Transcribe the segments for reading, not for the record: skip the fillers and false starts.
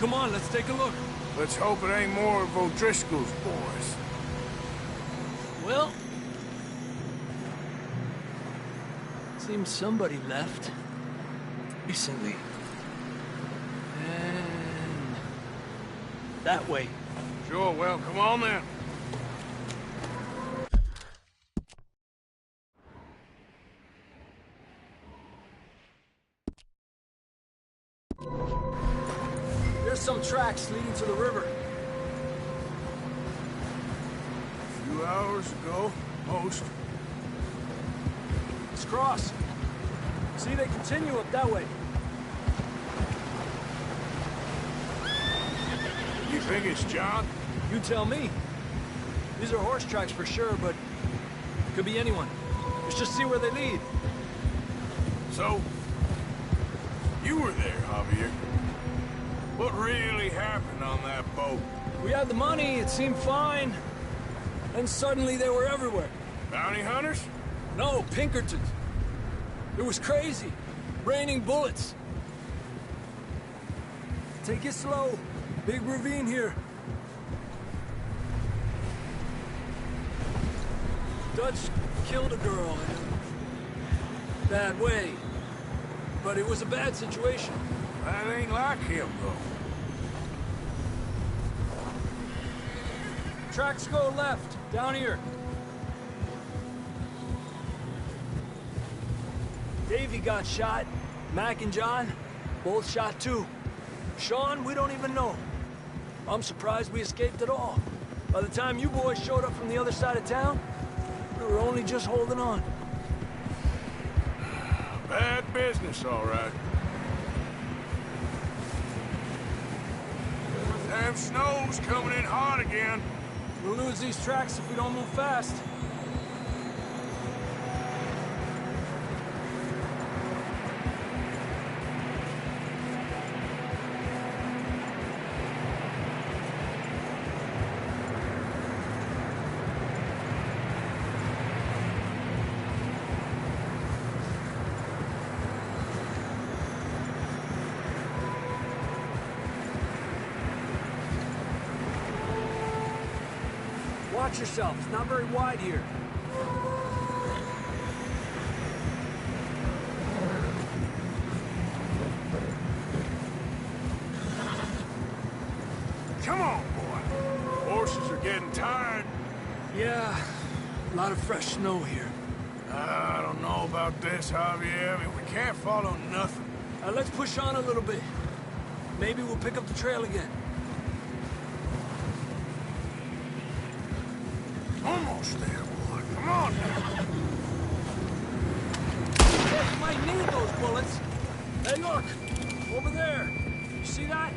Come on, let's take a look. Let's hope it ain't more of O'Driscoll's boys. Well... seems somebody left. Recently. And... that way. Sure, well, come on then. There's some tracks leading to the river. A few hours ago, most. Let's cross. See, they continue up that way. You think it's John? You tell me. These are horse tracks for sure, but could be anyone. Let's just see where they lead. So, you were there, Javier. What really happened on that boat? We had the money, it seemed fine. Then suddenly they were everywhere. Bounty hunters? No, Pinkertons. It was crazy. Raining bullets. Take it slow. Big ravine here. Dutch killed a girl in a bad way. But it was a bad situation. That ain't like him, though. Tracks go left, down here. Davey got shot. Mac and John, both shot too. Sean, we don't even know. I'm surprised we escaped at all. By the time you boys showed up from the other side of town, we were only just holding on. Bad business, all right. Damn snow's coming in hot again. We'll lose these tracks if we don't move fast. Watch yourself. It's not very wide here. Come on, boy. Horses are getting tired. Yeah, a lot of fresh snow here. I don't know about this, Javier. I mean, we can't follow nothing. Let's push on a little bit. Maybe we'll pick up the trail again. Almost there, boy. Come on now. Hey, you might need those bullets. Hey, look! Over there. You see that?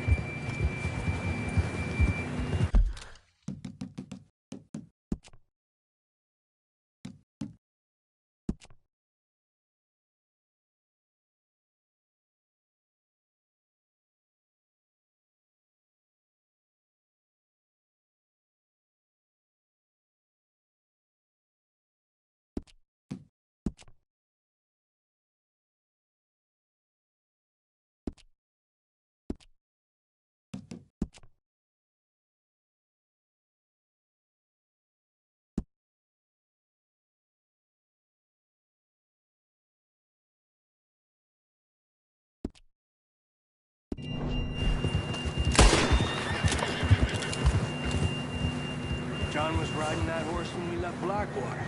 John was riding that horse when we left Blackwater.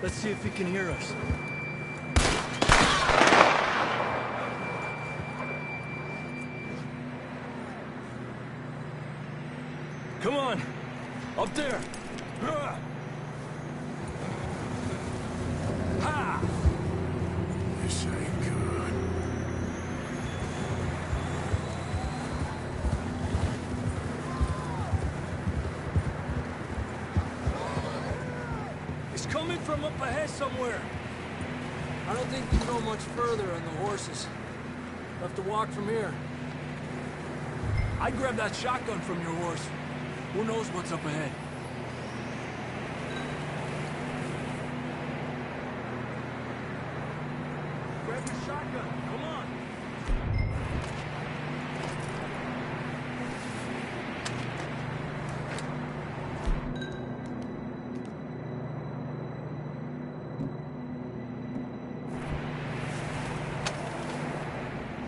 Let's see if he can hear us. Come on! Up there! Ha! This ain't good. from up ahead somewhere. I don't think we can go much further on the horses. We'll have to walk from here. I'd grab that shotgun from your horse. Who knows what's up ahead? Grab your shotgun. Come on.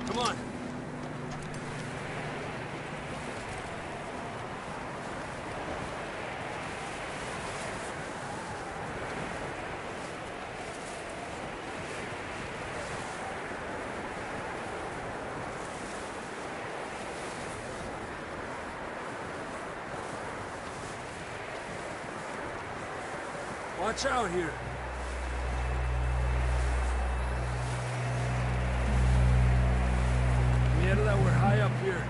Come on. Watch out here. Get that we're high up here.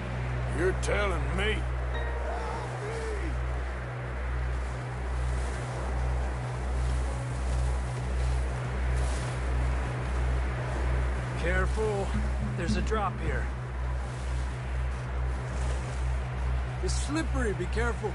You're telling me. Careful. There's a drop here. It's slippery. Be careful.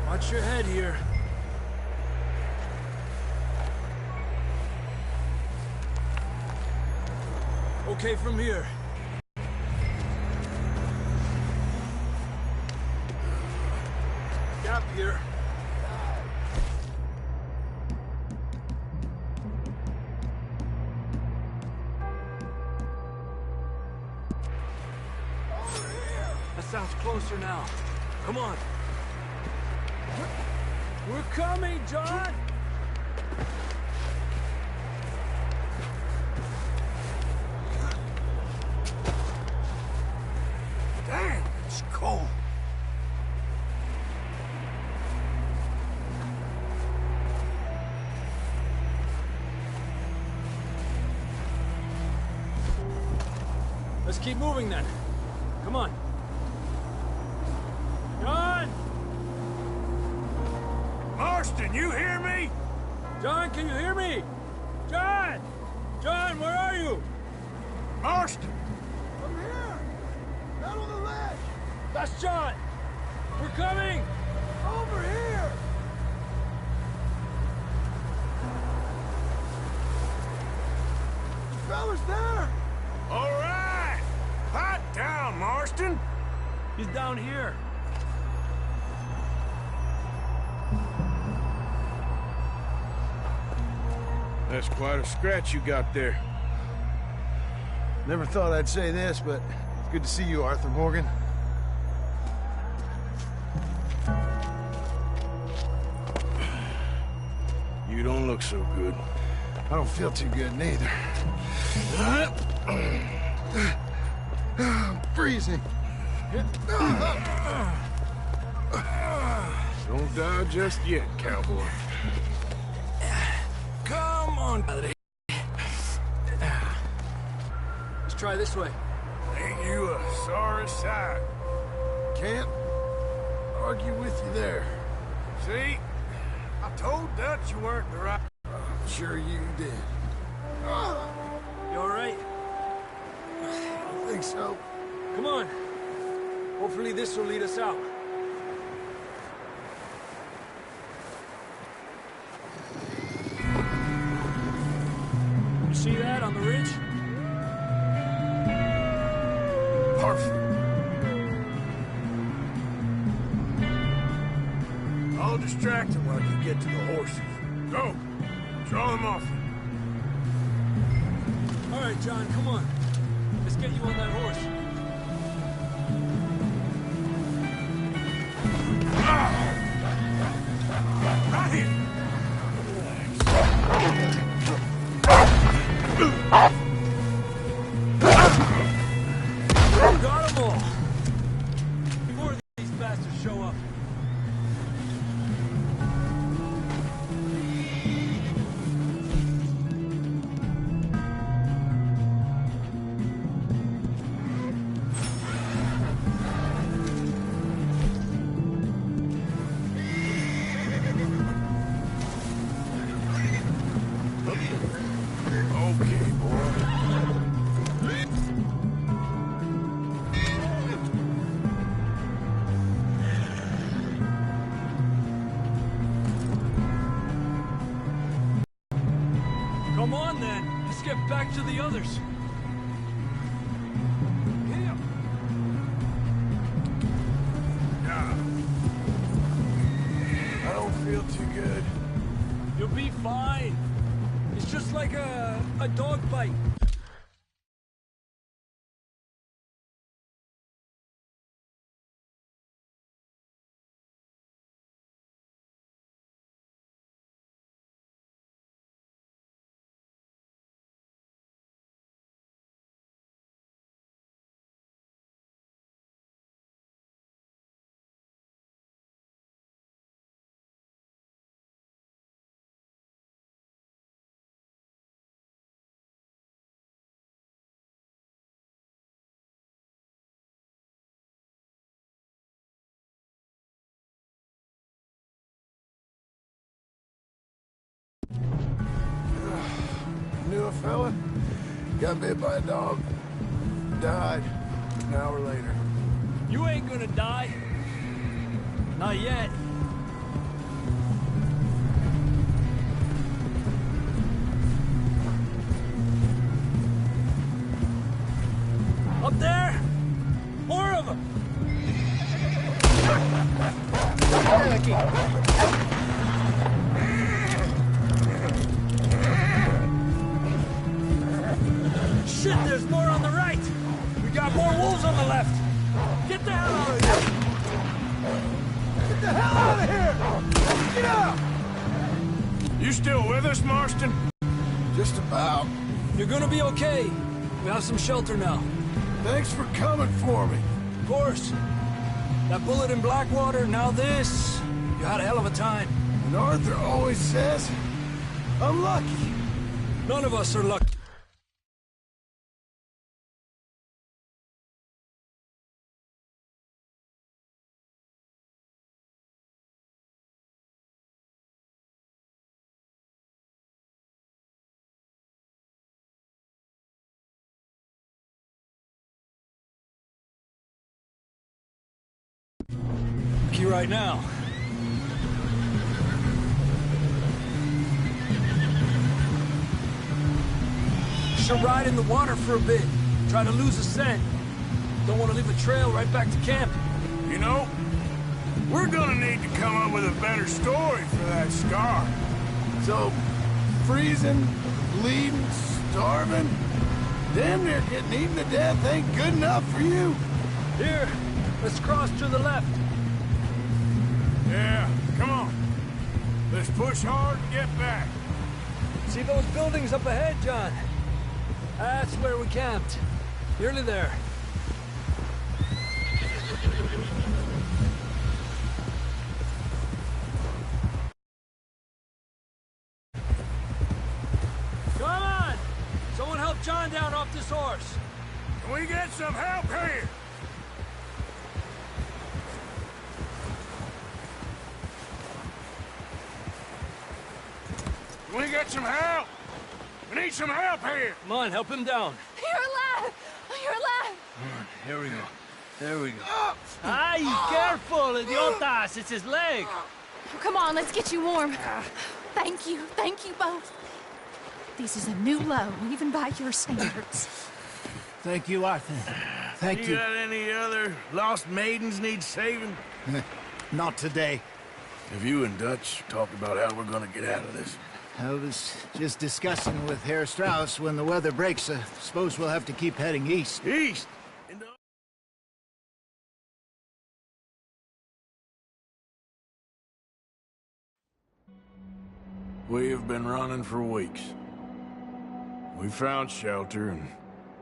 Watch your head here. Okay from here. Gap here. That sounds closer now. Come on. We're coming, John! Dang, it's cold. Let's keep moving then. Come on. John! Marston, you hear me? John, can you hear me? John! John, where are you? Marston! I'm here! Out on the ledge! That's John! We're coming! Over here! The fella's there! All right! Hot down, Marston! He's down here. That's quite a scratch you got there. Never thought I'd say this, but it's good to see you, Arthur Morgan. You don't look so good. I don't feel too good, neither. I'm freezing. Don't die just yet, cowboy. Come on, buddy. Let's try this way. Ain't you a sorry sight? Can't argue with you there. See? I told Dutch you weren't the right... Sure you did. You all right? I think so. Come on. Hopefully this will lead us out. You see that on the ridge? Perfect. I'll distract him while you get to the horses. Go. Draw them off. All right, John, come on. Let's get you on that horse. Right here. Got them all. Before these bastards show up. Okay, boy. Come on, then. Let's get back to the others. Here. Yeah. I don't feel too good. You'll be fine. It's just like a dog bite. Knew a fella, got bit by a dog, died an hour later. You ain't gonna die. Not yet. Up there? More of them! Shit, there's more on the right! We got more wolves on the left! Get the hell out of here! Get the hell out of here! Get out! You still with us, Marston? Just about. You're gonna be okay. We have some shelter now. Thanks for coming for me. Of course. That bullet in Blackwater, now this. You had a hell of a time. And Arthur always says, I'm lucky. None of us are lucky. Lucky right now. Should ride in the water for a bit. Try to lose a scent. Don't want to leave a trail right back to camp. You know, we're gonna need to come up with a better story for that scar. So, freezing, bleeding, starving, damn near getting eaten to death ain't good enough for you. Here, let's cross to the left. Yeah, come on. Let's push hard and get back. See those buildings up ahead, John? That's where we camped. Nearly there. Come on! Someone help John down off this horse. Can we get some help here? Can we get some help? We need some help here. Come on, help him down. You're alive! You're alive! Here we go. There we go. Ay, careful, idiotas! It's his leg. Oh, come on, let's get you warm. Thank you both. This is a new low, even by your standards. Thank you, Arthur. Thank You got any other lost maidens need saving? Not today. Have you and Dutch talked about how we're gonna get out of this? I was just discussing with Herr Strauss when the weather breaks. I suppose we'll have to keep heading east. East! We have been running for weeks. We found shelter and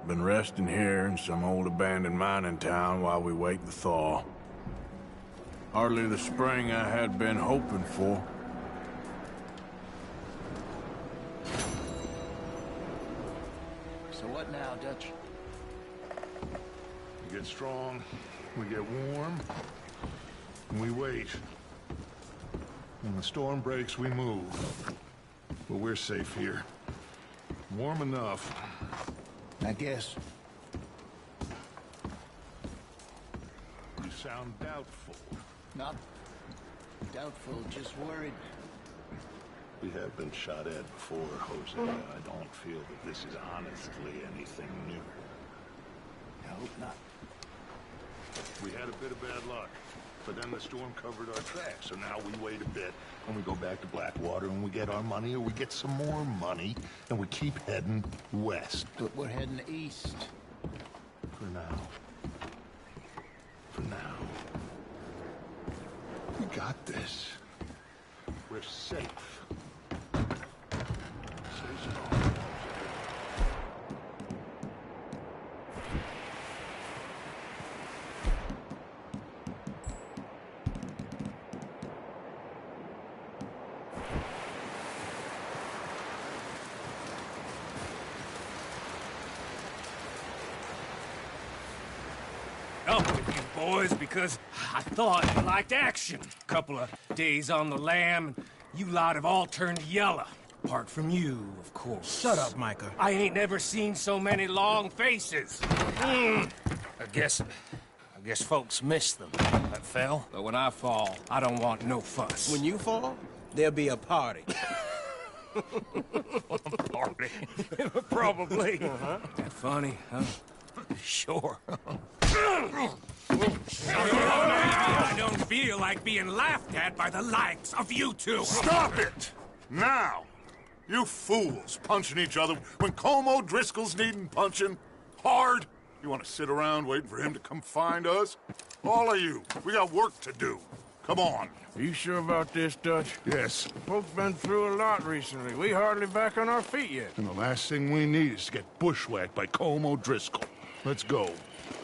been resting here in some old abandoned mining town while we wait the thaw. Hardly the spring I had been hoping for. So what now, Dutch? We get strong, we get warm, and we wait. When the storm breaks, we move. But we're safe here. Warm enough. I guess. You sound doubtful. Not doubtful, just worried. We have been shot at before, Jose. I don't feel that this is honestly anything new. I hope not. We had a bit of bad luck, but then the storm covered our tracks, so now we wait a bit, and we go back to Blackwater, and we get our money, or we get some more money, and we keep heading west. But we're heading east. For now. For now. We got this. We're safe. Stay strong. Up with you boys because I thought you liked action. Couple of days on the lam, and you lot have all turned yellow. Apart from you, of course. Shut up, Micah. I ain't never seen so many long faces. I guess folks miss them. That fell. But when I fall, I don't want no fuss. When you fall, there'll be a party. Party. Probably. That funny, huh? Sure. I don't feel like being laughed at by the likes of you two. Stop it! Now! You fools punching each other when Como Driscoll's needing punching. Hard! You want to sit around waiting for him to come find us? All of you, we got work to do. Come on. Are you sure about this, Dutch? Yes. Folks been through a lot recently. We hardly back on our feet yet. And the last thing we need is to get bushwhacked by Como Driscoll. Let's go.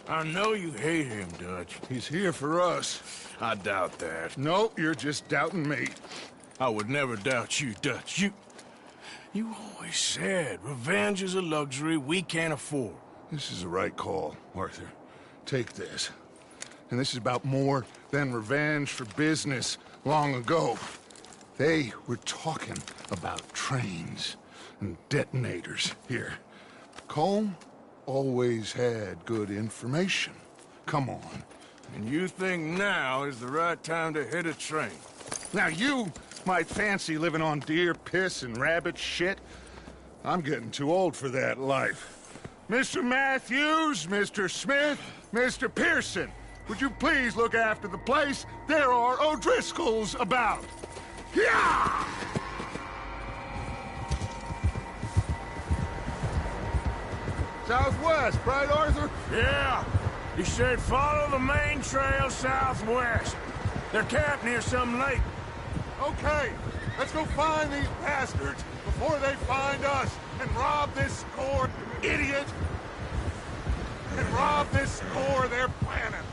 I know you hate him, Dutch. He's here for us. I doubt that. No, you're just doubting me. I would never doubt you, Dutch. You always said revenge is a luxury we can't afford. This is the right call, Arthur. Take this. And this is about more than revenge for business long ago. They were talking about trains and detonators here. Colm always had good information. Come on. And you think now is the right time to hit a train? Now you might fancy living on deer piss and rabbit shit. I'm getting too old for that life. Mr. Matthews, Mr. Smith, Mr. Pearson, would you please look after the place? There are O'Driscolls about. Yeah! Southwest, right, Arthur? Yeah. He said follow the main trail southwest. They're camped near some lake. Okay, let's go find these bastards before they find us and rob this score, idiot! And rob this score they're planning.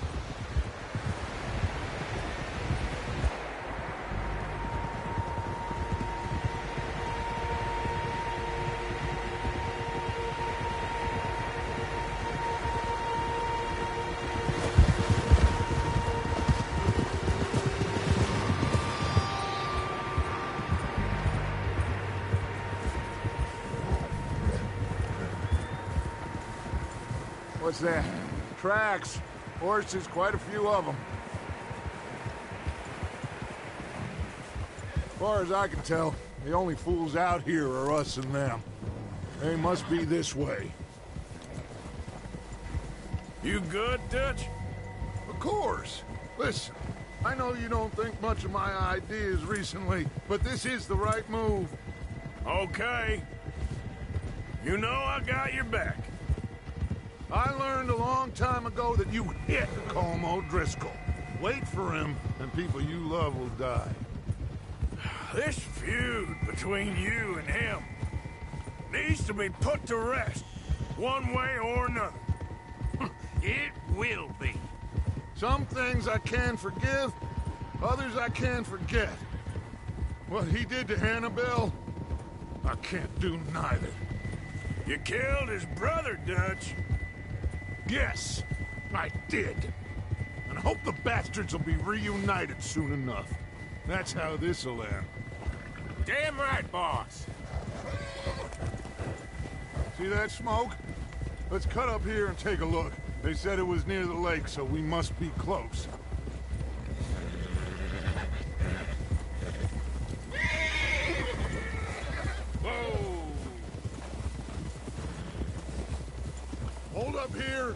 What's that? Tracks. Horses, quite a few of them. As far as I can tell, the only fools out here are us and them. They must be this way. You good, Dutch? Of course. Listen, I know you don't think much of my ideas recently, but this is the right move. Okay. You know I got your back. I learned a long time ago that you hit Colm O'Driscoll. Wait for him, and people you love will die. This feud between you and him needs to be put to rest, one way or another. It will be. Some things I can forgive, others I can forget. What he did to Annabelle, I can't do neither. You killed his brother, Dutch. Yes, I did. And I hope the bastards will be reunited soon enough. That's how this'll end. Damn right, boss. See that smoke? Let's cut up here and take a look. They said it was near the lake, so we must be close. Whoa! Hold up here.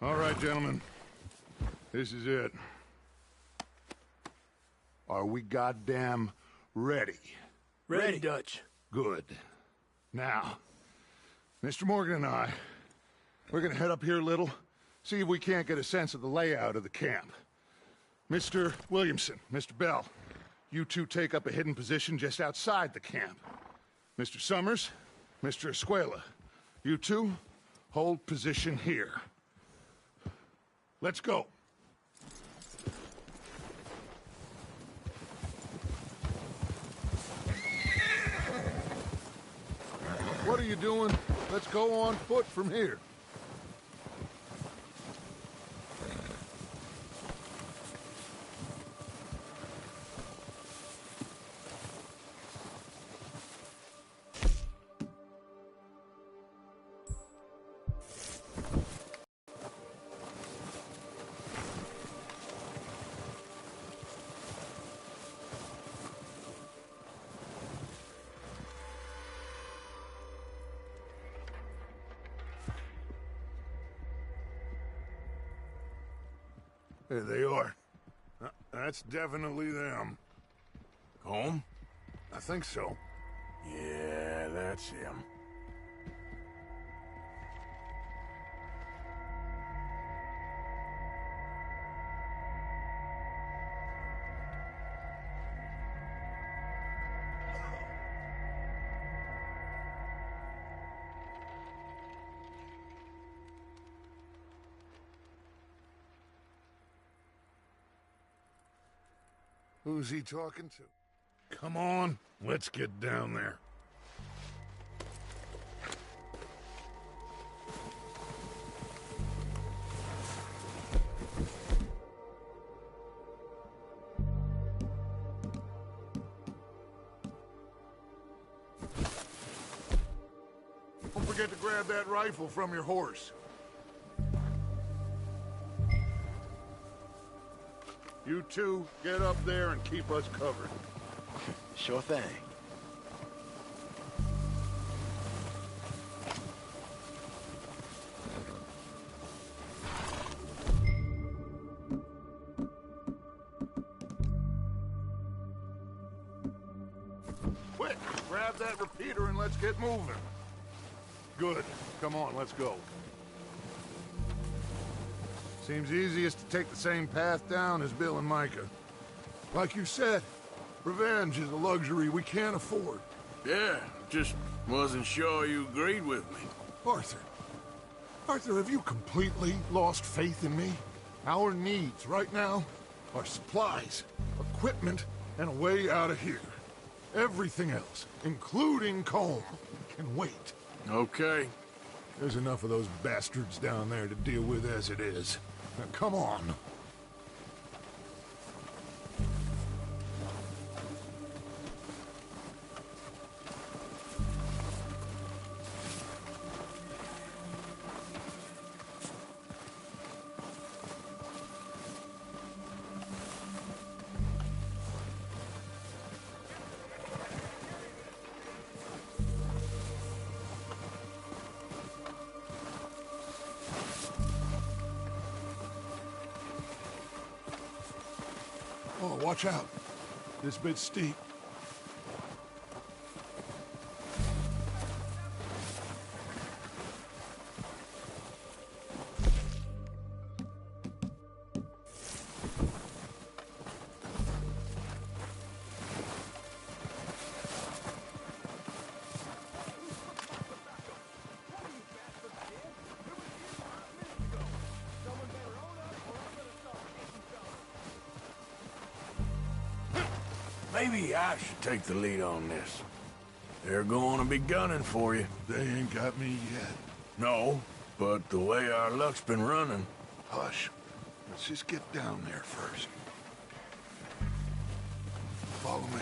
All right, gentlemen. This is it. Are we goddamn ready? Ready, Dutch. Good. Now, Mr. Morgan and I, we're gonna head up here a little, see if we can't get a sense of the layout of the camp. Mr. Williamson, Mr. Bell, you two take up a hidden position just outside the camp. Mr. Summers, Mr. Escuela, you two hold position here. Let's go. What are you doing? Let's go on foot from here. There they are. That's definitely them. Home? I think so. Yeah, that's him. Who's he talking to? Come on, let's get down there. Don't forget to grab that rifle from your horse. You two, get up there and keep us covered. Sure thing. Quick, grab that repeater and let's get moving. Good. Come on, let's go. Seems easiest to take the same path down as Bill and Micah. Like you said, revenge is a luxury we can't afford. Yeah, just wasn't sure you agreed with me. Arthur. Arthur, have you completely lost faith in me? Our needs right now are supplies, equipment, and a way out of here. Everything else, including Colm, can wait. Okay. There's enough of those bastards down there to deal with as it is. Now, come on. Oh, watch out. This bit's steep. Maybe I should take the lead on this. They're going to be gunning for you. They ain't got me yet. No, but the way our luck's been running... Hush. Let's just get down there first. Follow me.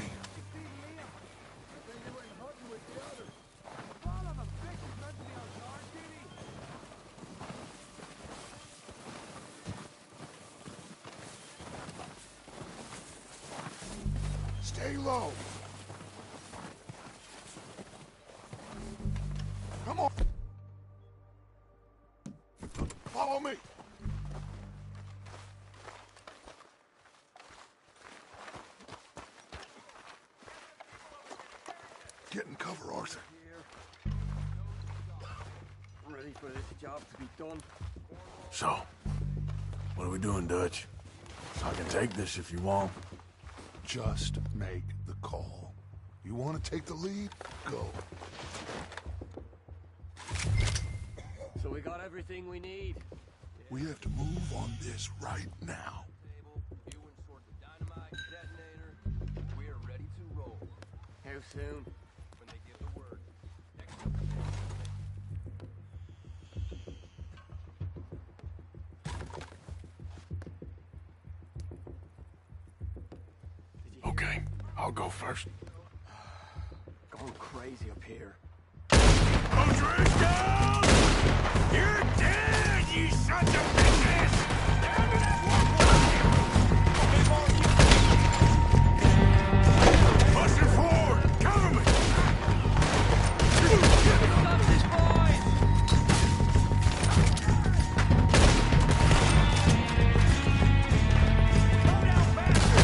Stay low. Come on. Follow me. Get in cover, Arthur. I'm ready for this job to be done. So, what are we doing, Dutch? I can take this if you want. Just make the call. You want to take the lead? Go. So we got everything we need. We have to move on this right now. You insert the dynamite detonator. We are ready to roll. How soon? When they give the word. Okay, I'll go first. Going crazy up here. Down! You're dead, you sons of bitches! Pushing forward! Cover me! Stop this, boys! Go down faster!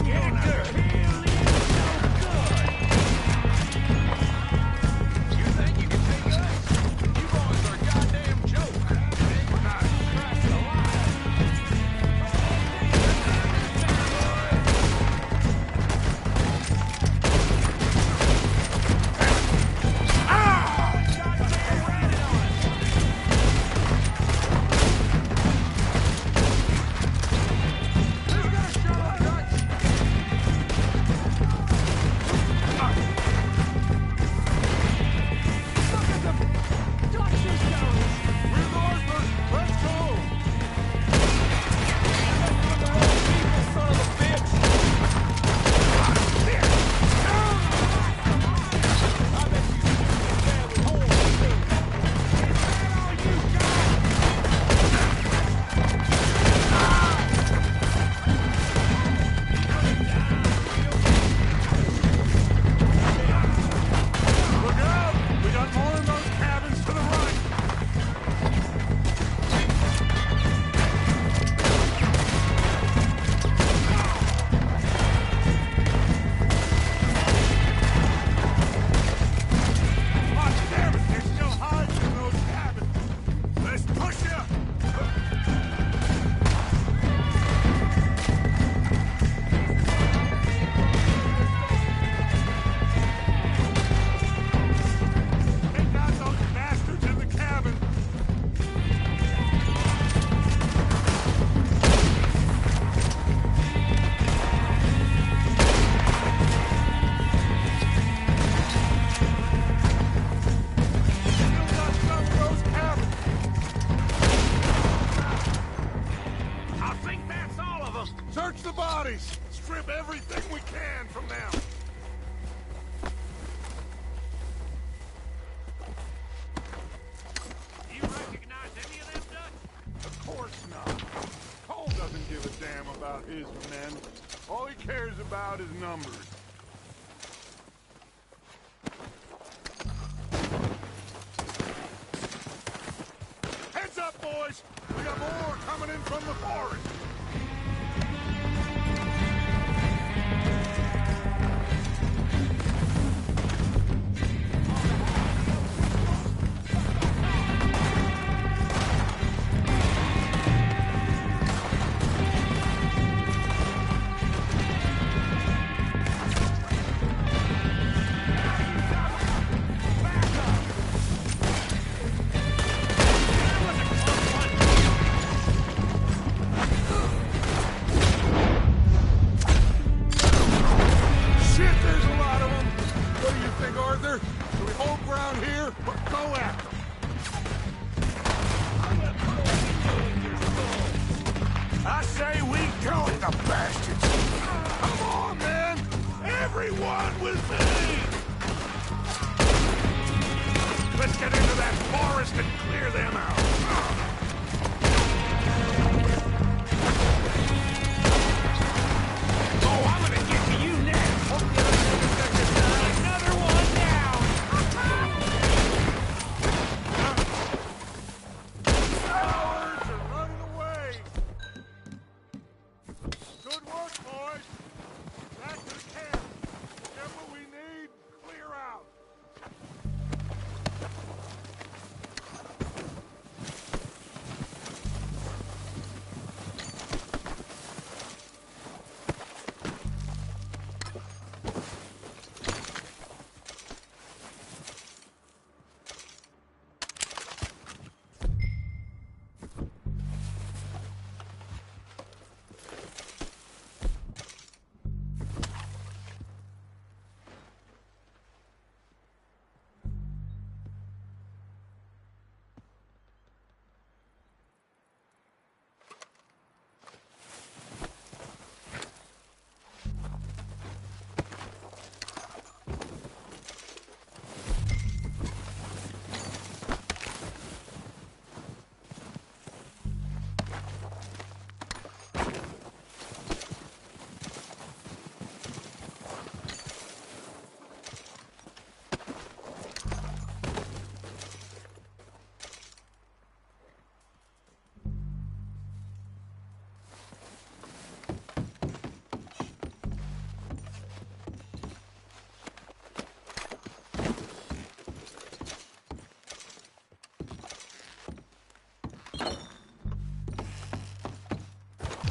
Get it good! You think you can take us? You boys are a goddamn joke. We're not cracked alive. Search the bodies! Strip everything we can from them! You recognize any of them, Dutch? Of course not. Cole doesn't give a damn about his men. All he cares about is numbers. Heads up, boys! We got more coming in from the forest! I say we kill the bastards! Come on, man! Everyone with me! Let's get into that forest and clear them out! Oh, I'm gonna get to you next! Another one down! Cowards are running away! Good work, boys! Back to the camp! Whatever we need, clear out!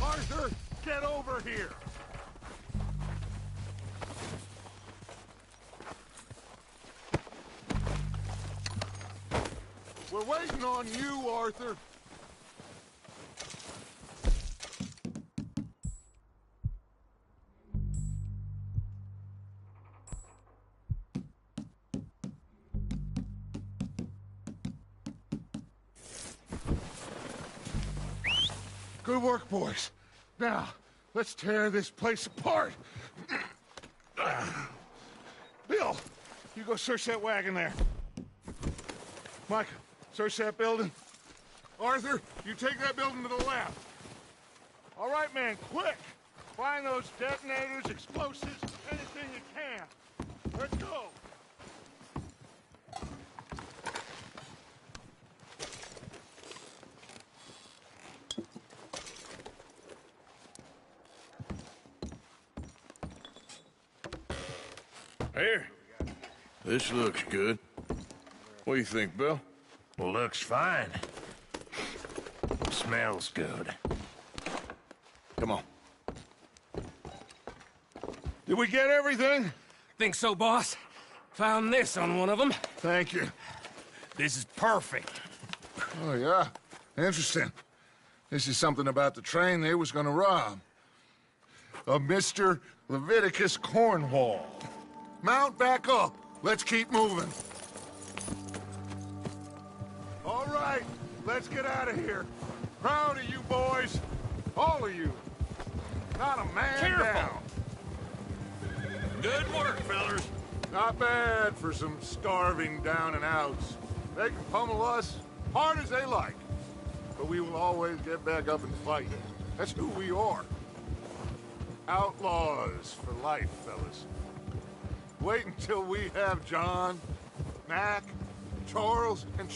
Arthur, get over here! We're waiting on you, Arthur. Good work, boys. Now, let's tear this place apart. Bill, you go search that wagon there. Mike, search that building. Arthur, you take that building to the left. All right, man, quick. Find those detonators, explosives, anything you can. Let's go. Here. This looks good. What do you think, Bill? Looks fine. Smells good. Come on. Did we get everything? Think so, boss? Found this on one of them. Thank you. This is perfect. Oh, yeah? Interesting. This is something about the train they was gonna rob. A Mr. Leviticus Cornwall. Mount back up. Let's keep moving. All right, let's get out of here. Proud of you boys. All of you. Not a man Careful. down. Good work, fellers. Not bad for some starving down and outs. They can pummel us hard as they like. But we will always get back up and fight. That's who we are. Outlaws for life, fellas. Wait until we have John, Mac, Charles, and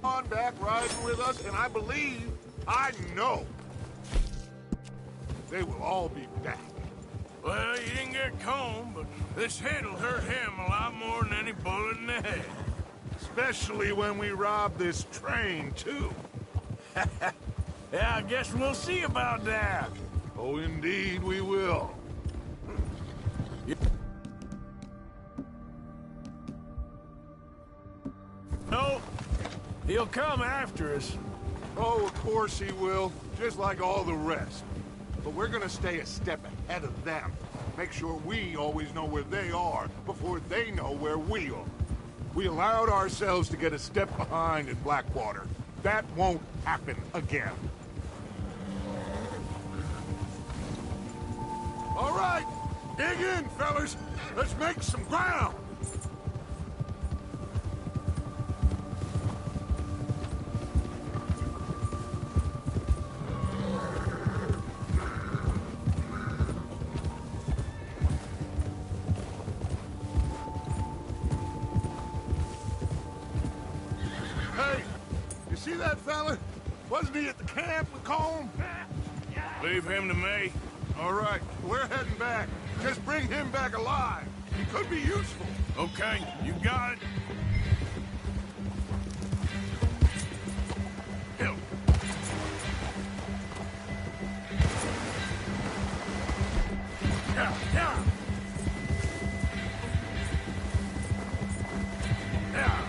on back riding with us, and I know, they will all be back. Well, you didn't get Combe, but this hit'll hurt him a lot more than any bullet in the head. Especially when we rob this train, too. Yeah, I guess we'll see about that. Oh, indeed we will. No, he'll come after us. Oh, of course he will, just like all the rest. But we're gonna stay a step ahead of them. make sure we always know where they are before they know where we are. We allowed ourselves to get a step behind in Blackwater. That won't happen again. All right, dig in, fellas. Let's make some ground. Hey, you see that fella? Wasn't he at the camp with Colm? Leave him to me. All right, we're heading back. Just bring him back alive. He could be useful. Okay, you got it. Help. Yeah, yeah. Yeah.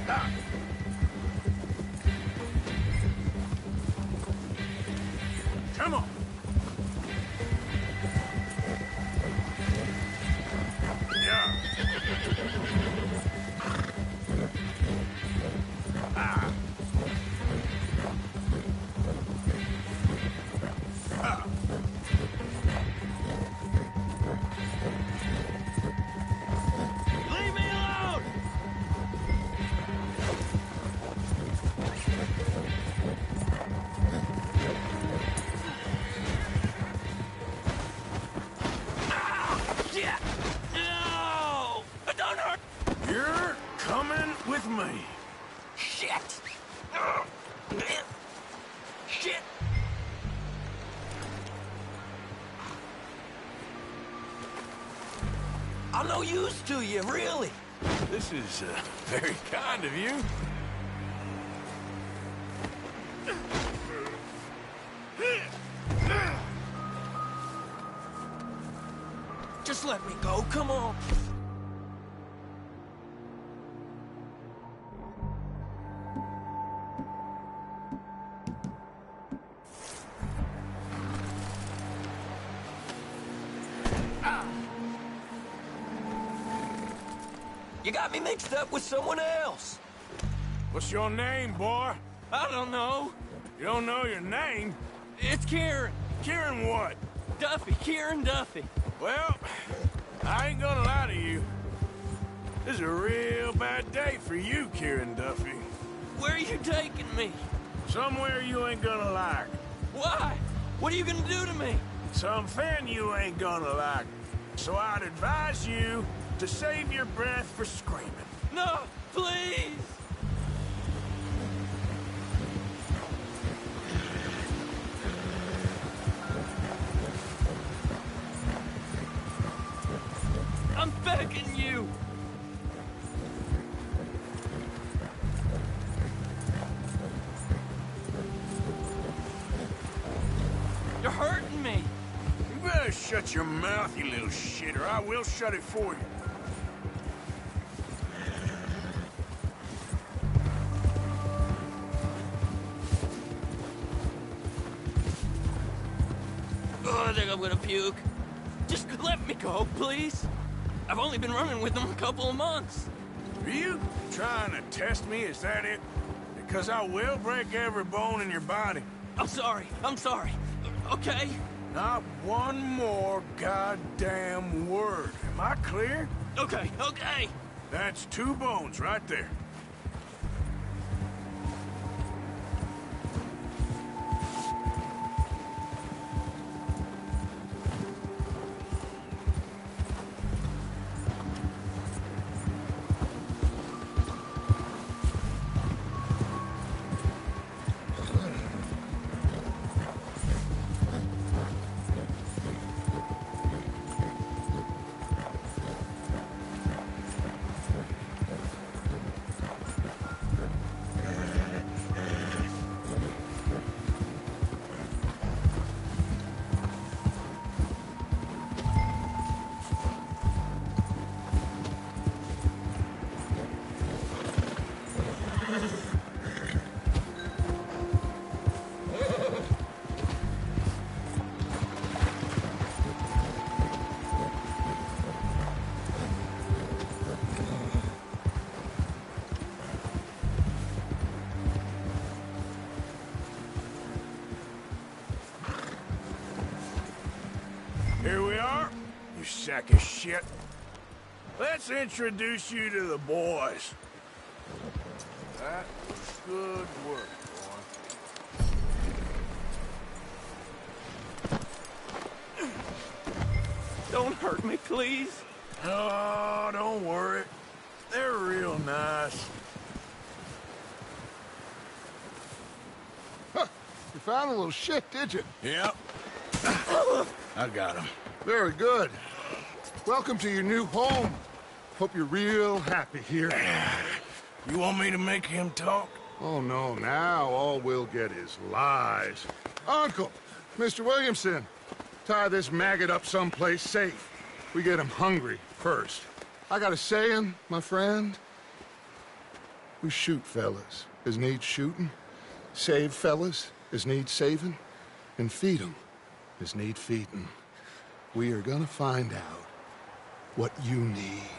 Ah. Come on. Yeah. Ah. Ah. Leave me alone! Yeah! No! Don't hurt! You're coming with me. Shit! Shit! I'm no use to you, really. This is very kind of you. Just let me go, come on. You got me mixed up with someone else. What's your name, boy? I don't know. You don't know your name? It's Kieran. Kieran what? Duffy, Kieran Duffy. Well, I ain't gonna lie to you. This is a real bad day for you, Kieran Duffy. Where are you taking me? Somewhere you ain't gonna like. Why? What are you gonna do to me? Something you ain't gonna like. So I'd advise you to save your breath for screaming. No, please! I'm begging you! You're hurting me! You better shut your mouth, you little shit, or I will shut it for you. Oh, I think I'm gonna puke. Just let me go, please. I've only been running with them a couple of months. Are you trying to test me? Is that it? Because I will break every bone in your body. I'm sorry. Okay? Not one more goddamn word. Am I clear? Okay. That's 2 bones right there. Here we are, you sack of shit. Let's introduce you to the boys. That was good work, boy. Don't hurt me, please. Oh, don't worry. They're real nice. Huh. You found a little shit, did you? Yep. I got him. Very good. Welcome to your new home. Hope you're real happy here. You want me to make him talk? Oh, no, now all we'll get is lies. Uncle, Mr. Williamson, tie this maggot up someplace safe. We get him hungry first. I got a saying, my friend. We shoot fellas as need shooting, save fellas as need saving, and feed 'em as need feeding. We are gonna find out what you need.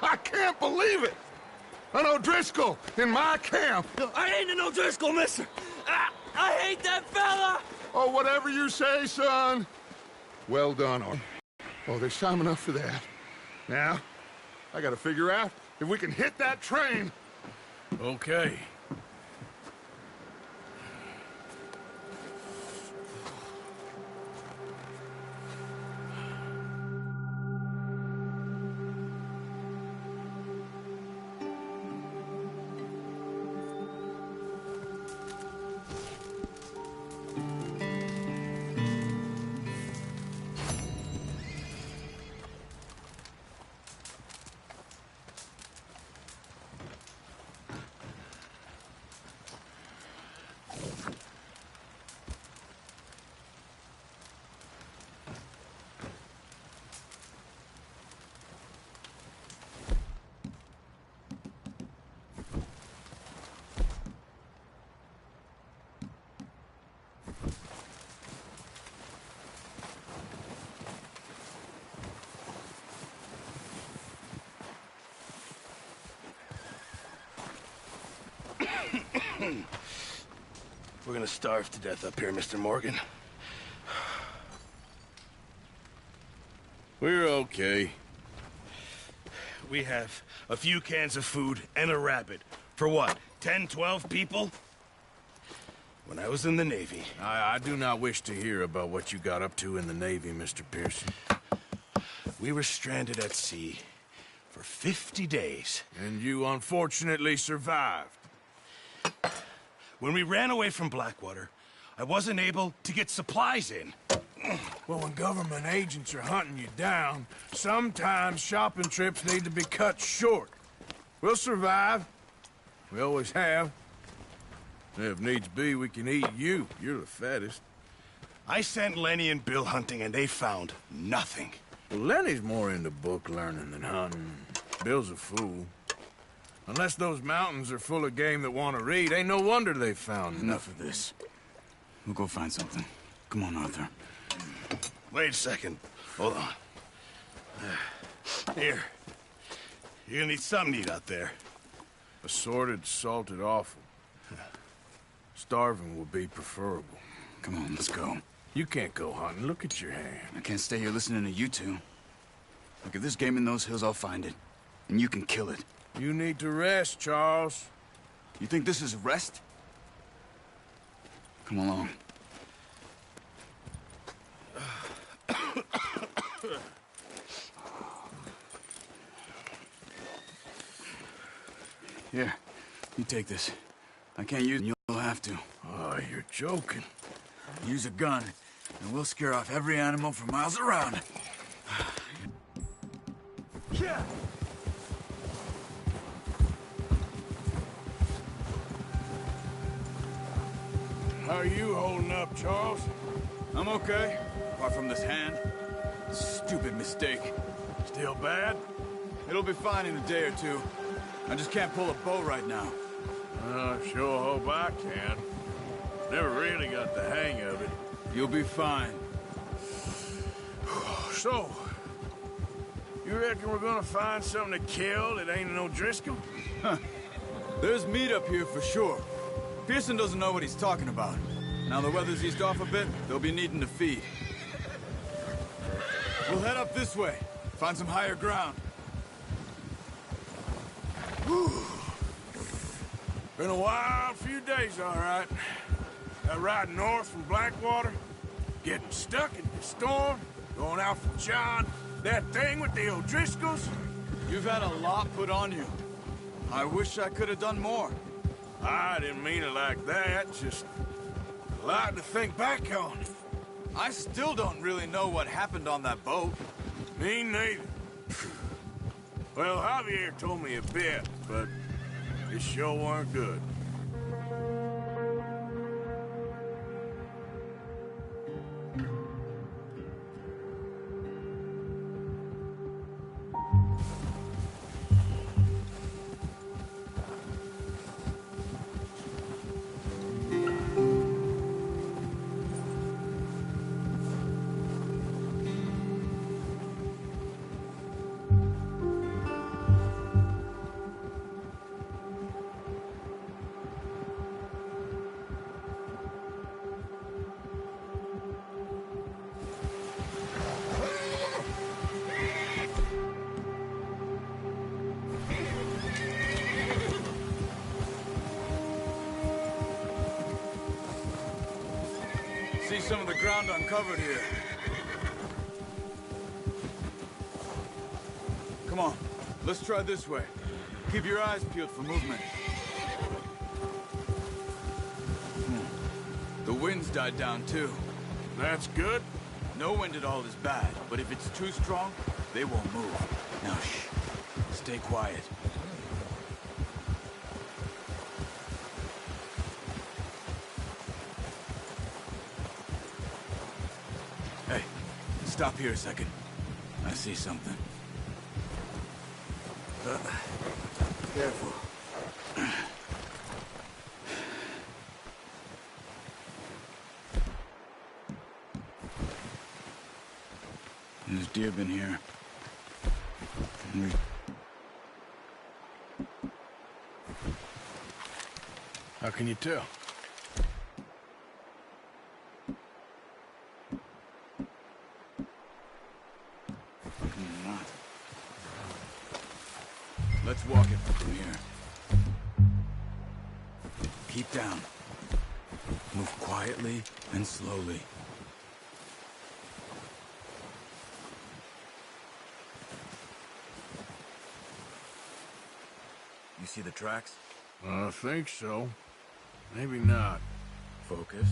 I can't believe it! An O'Driscoll in my camp! I ain't an O'Driscoll, mister! I hate that fella! Oh, whatever you say, son. Well done, Oh, there's time enough for that. Now, I gotta figure out if we can hit that train. Okay. We're gonna starve to death up here, Mr. Morgan. We're okay. We have a few cans of food and a rabbit. For what, 10, 12 people? When I was in the Navy... I do not wish to hear about what you got up to in the Navy, Mr. Pearson. We were stranded at sea for 50 days. And you unfortunately survived. When we ran away from Blackwater, I wasn't able to get supplies in. Well, when government agents are hunting you down, sometimes shopping trips need to be cut short. We'll survive. We always have. If needs be, we can eat you. You're the fattest. I sent Lenny and Bill hunting, and they found nothing. Well, Lenny's more into book learning than hunting. Bill's a fool. Unless those mountains are full of game that want to read, ain't no wonder they found Enough of this. We'll go find something. Come on, Arthur. Wait a second. Hold on. Here. You're gonna need something to eat out there. Assorted, salted offal. Starving would be preferable. Come on, let's go. You can't go hunting. Look at your hand. I can't stay here listening to you two. Look, if there's game in those hills, I'll find it. And you can kill it. You need to rest, Charles. You think this is rest? Come along. Here, you take this. I can't use it, you'll have to. Oh, you're joking. Use a gun, and we'll scare off every animal for miles around. Yeah. How are you holding up, Charles? I'm okay, apart from this hand. Stupid mistake. Still bad? It'll be fine in a day or two. I just can't pull a bow right now. I sure hope I can. Never really got the hang of it. You'll be fine. So, you reckon we're gonna find something to kill that ain't an O'Driscoll? There's meat up here for sure. Pearson doesn't know what he's talking about. Now the weather's eased off a bit, they'll be needing to feed. We'll head up this way. Find some higher ground. Whew. Been a wild few days, all right. That ride north from Blackwater, getting stuck in the storm, going out from John, that thing with the O'Driscolls. You've had a lot put on you. I wish I could have done more. I didn't mean it like that, just a lot to think back on. I still don't really know what happened on that boat. Me neither. Well, Javier told me a bit, but it sure weren't good. See some of the ground uncovered here. Come on, let's try this way. Keep your eyes peeled for movement. The wind's died down too. That's good. No wind at all is bad, but if it's too strong, they won't move. Now shh, stay quiet. Hey, stop here a second. I see something. Careful. There's deer been here. How can you tell? Let's walk it from here. Keep down. Move quietly and slowly. You see the tracks? I think so. Maybe not. Focus.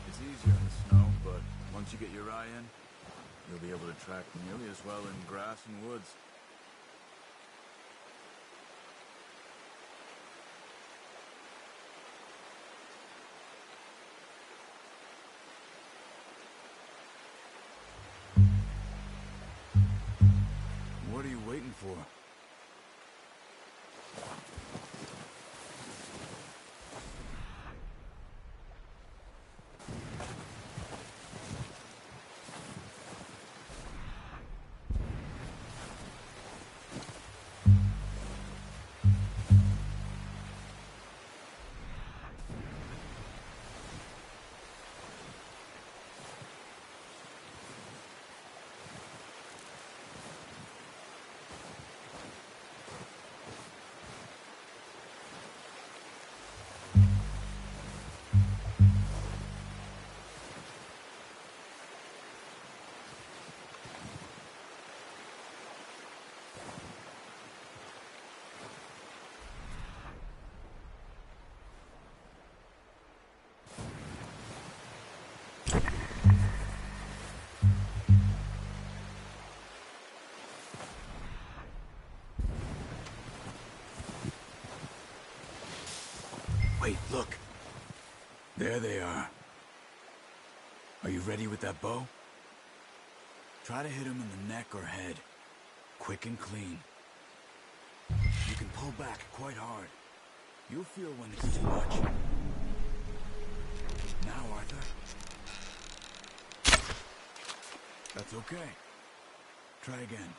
It's easier in the snow, but once you get your eye in, you'll be able to track nearly as well in grass and woods. What are you waiting for? Wait, look. There they are. Are you ready with that bow? Try to hit him in the neck or head. Quick and clean. You can pull back quite hard. You'll feel when it's too much. Now, Arthur. That's okay. Try again.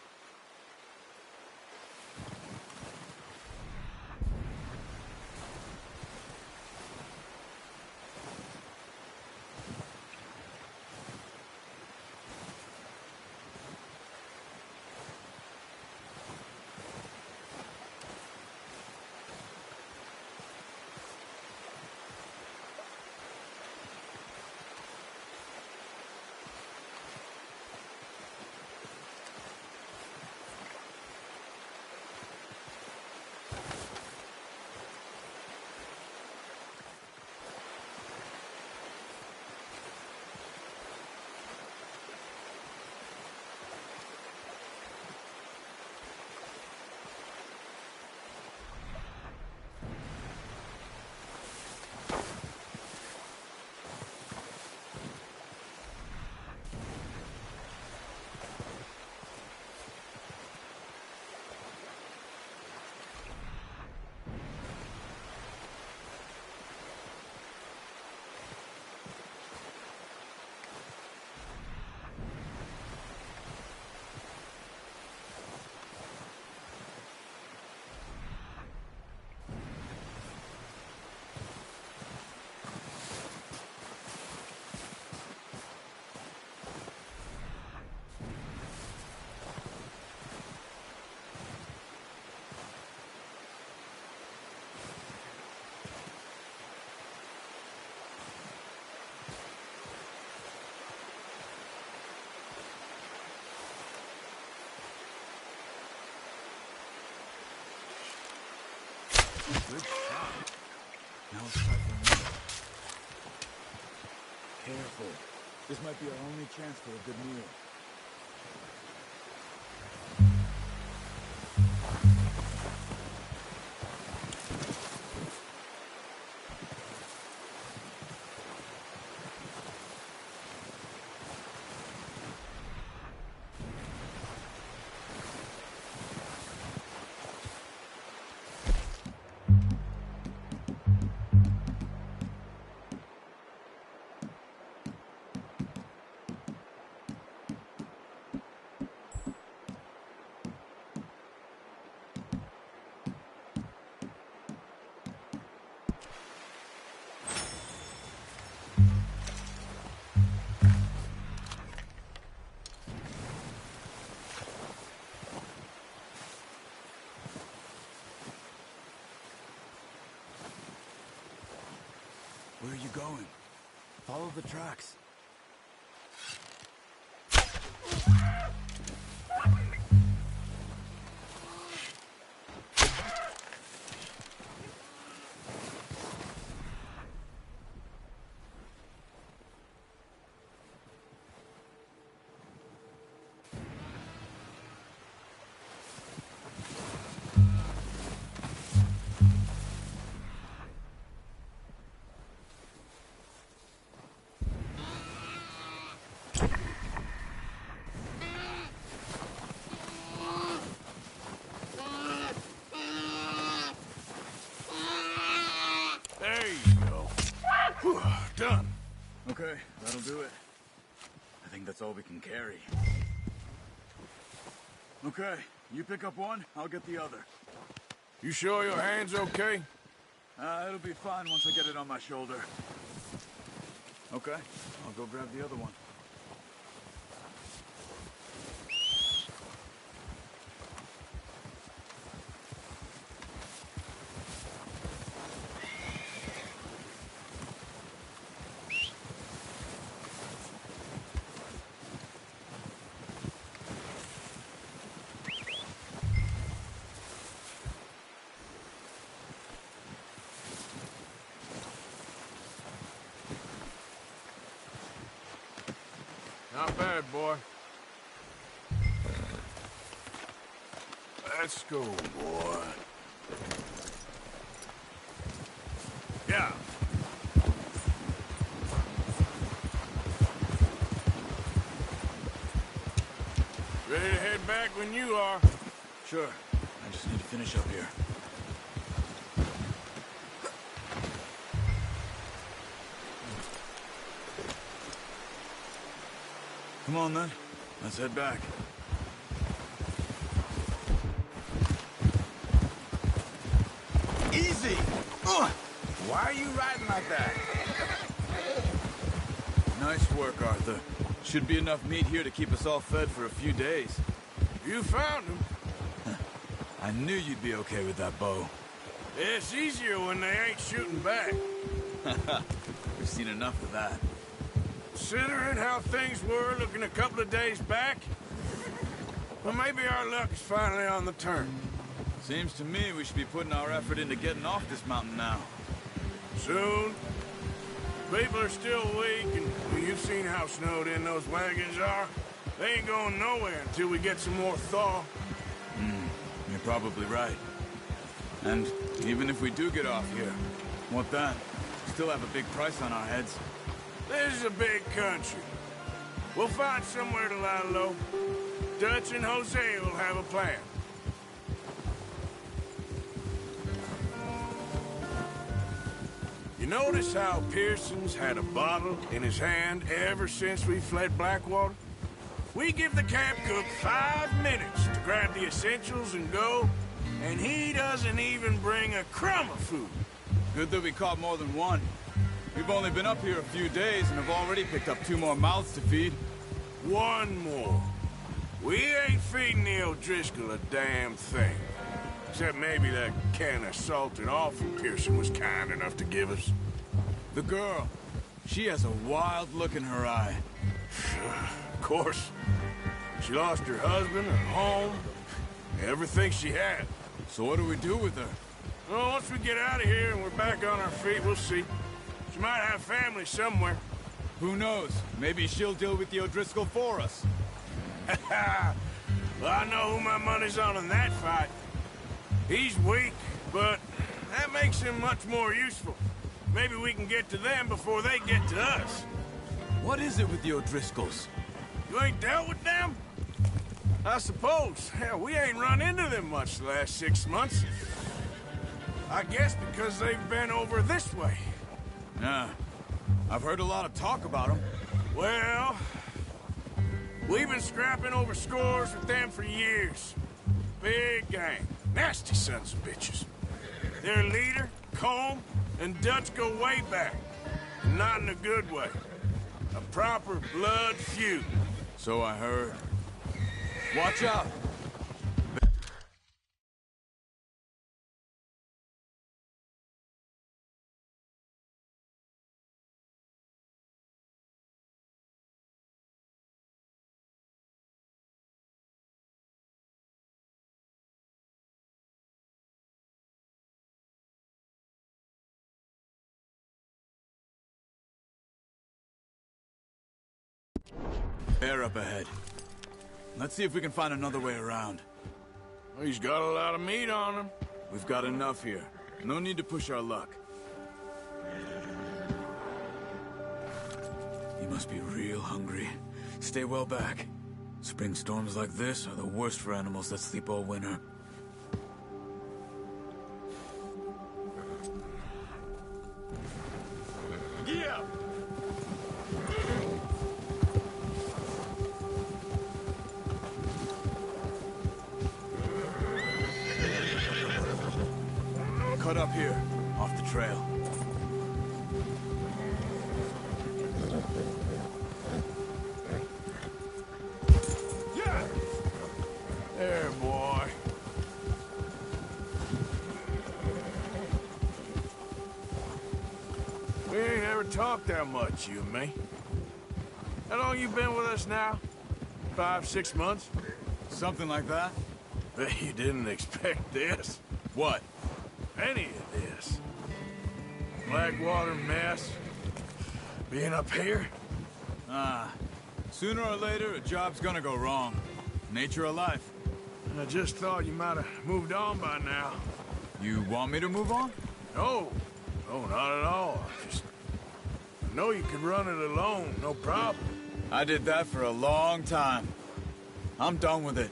Good shot. Now let's try for another. Careful. This might be our only chance for a good meal. Where are you going? Follow the tracks. There you go. Whew, done. Okay, that'll do it. I think that's all we can carry. Okay, you pick up one, I'll get the other. You sure your hand's okay? It'll be fine once I get it on my shoulder. Okay, I'll go grab the other one. Not bad, boy. Let's go, boy. Yeah. Ready to head back when you are. Sure. I just need to finish up here. Come on, then. Let's head back. Easy! Ugh. Why are you riding like that? Nice work, Arthur. Should be enough meat here to keep us all fed for a few days. You found him. I knew you'd be okay with that bow. It's easier when they ain't shooting back. We've seen enough of that. Considering how things were looking a couple of days back, well, maybe our luck is finally on the turn. Seems to me we should be putting our effort into getting off this mountain now. Soon. People are still weak, and well, you've seen how snowed in those wagons are. They ain't going nowhere until we get some more thaw. You're probably right. And even if we do get off here, what then? Still have a big price on our heads. This is a big country. We'll find somewhere to lie low. Dutch and Jose will have a plan. You notice how Pearson's had a bottle in his hand ever since we fled Blackwater? We give the camp cook 5 minutes to grab the essentials and go, and he doesn't even bring a crumb of food. Good that we caught more than one. We've only been up here a few days and have already picked up 2 more mouths to feed. One more. We ain't feeding the O'Driscoll a damn thing. Except maybe that can of salted offal Pearson was kind enough to give us. The girl. She has a wild look in her eye. Of course. She lost her husband, her home, everything she had. So what do we do with her? Well, once we get out of here and we're back on our feet, we'll see. She might have family somewhere. Who knows? Maybe she'll deal with the O'Driscoll for us. Well, I know who my money's on in that fight. He's weak, but that makes him much more useful. Maybe we can get to them before they get to us. What is it with the O'Driscolls? You ain't dealt with them? I suppose. Hell, we ain't run into them much the last 6 months. I guess because they've been over this way. Yeah. I've heard a lot of talk about them. Well, we've been scrapping over scores with them for years. Big gang. Nasty sons of bitches. Their leader, Combe, and Dutch go way back. Not in a good way. A proper blood feud. So I heard. Watch out! Bear up ahead. Let's see if we can find another way around. Well, he's got a lot of meat on him. We've got enough here. No need to push our luck. He must be real hungry. Stay well back. Spring storms like this are the worst for animals that sleep all winter. Yeah. Cut up here, off the trail. Yeah. There, boy. We ain't ever talked that much, you and me. How long you been with us now? 5, 6 months? Something like that? Bet you didn't expect this. What? Any of this. Blackwater mess. Being up here. Sooner or later, a job's gonna go wrong. Nature of life. I just thought you might have moved on by now. You want me to move on? No. No, not at all. I know you could run it alone, no problem. I did that for a long time. I'm done with it.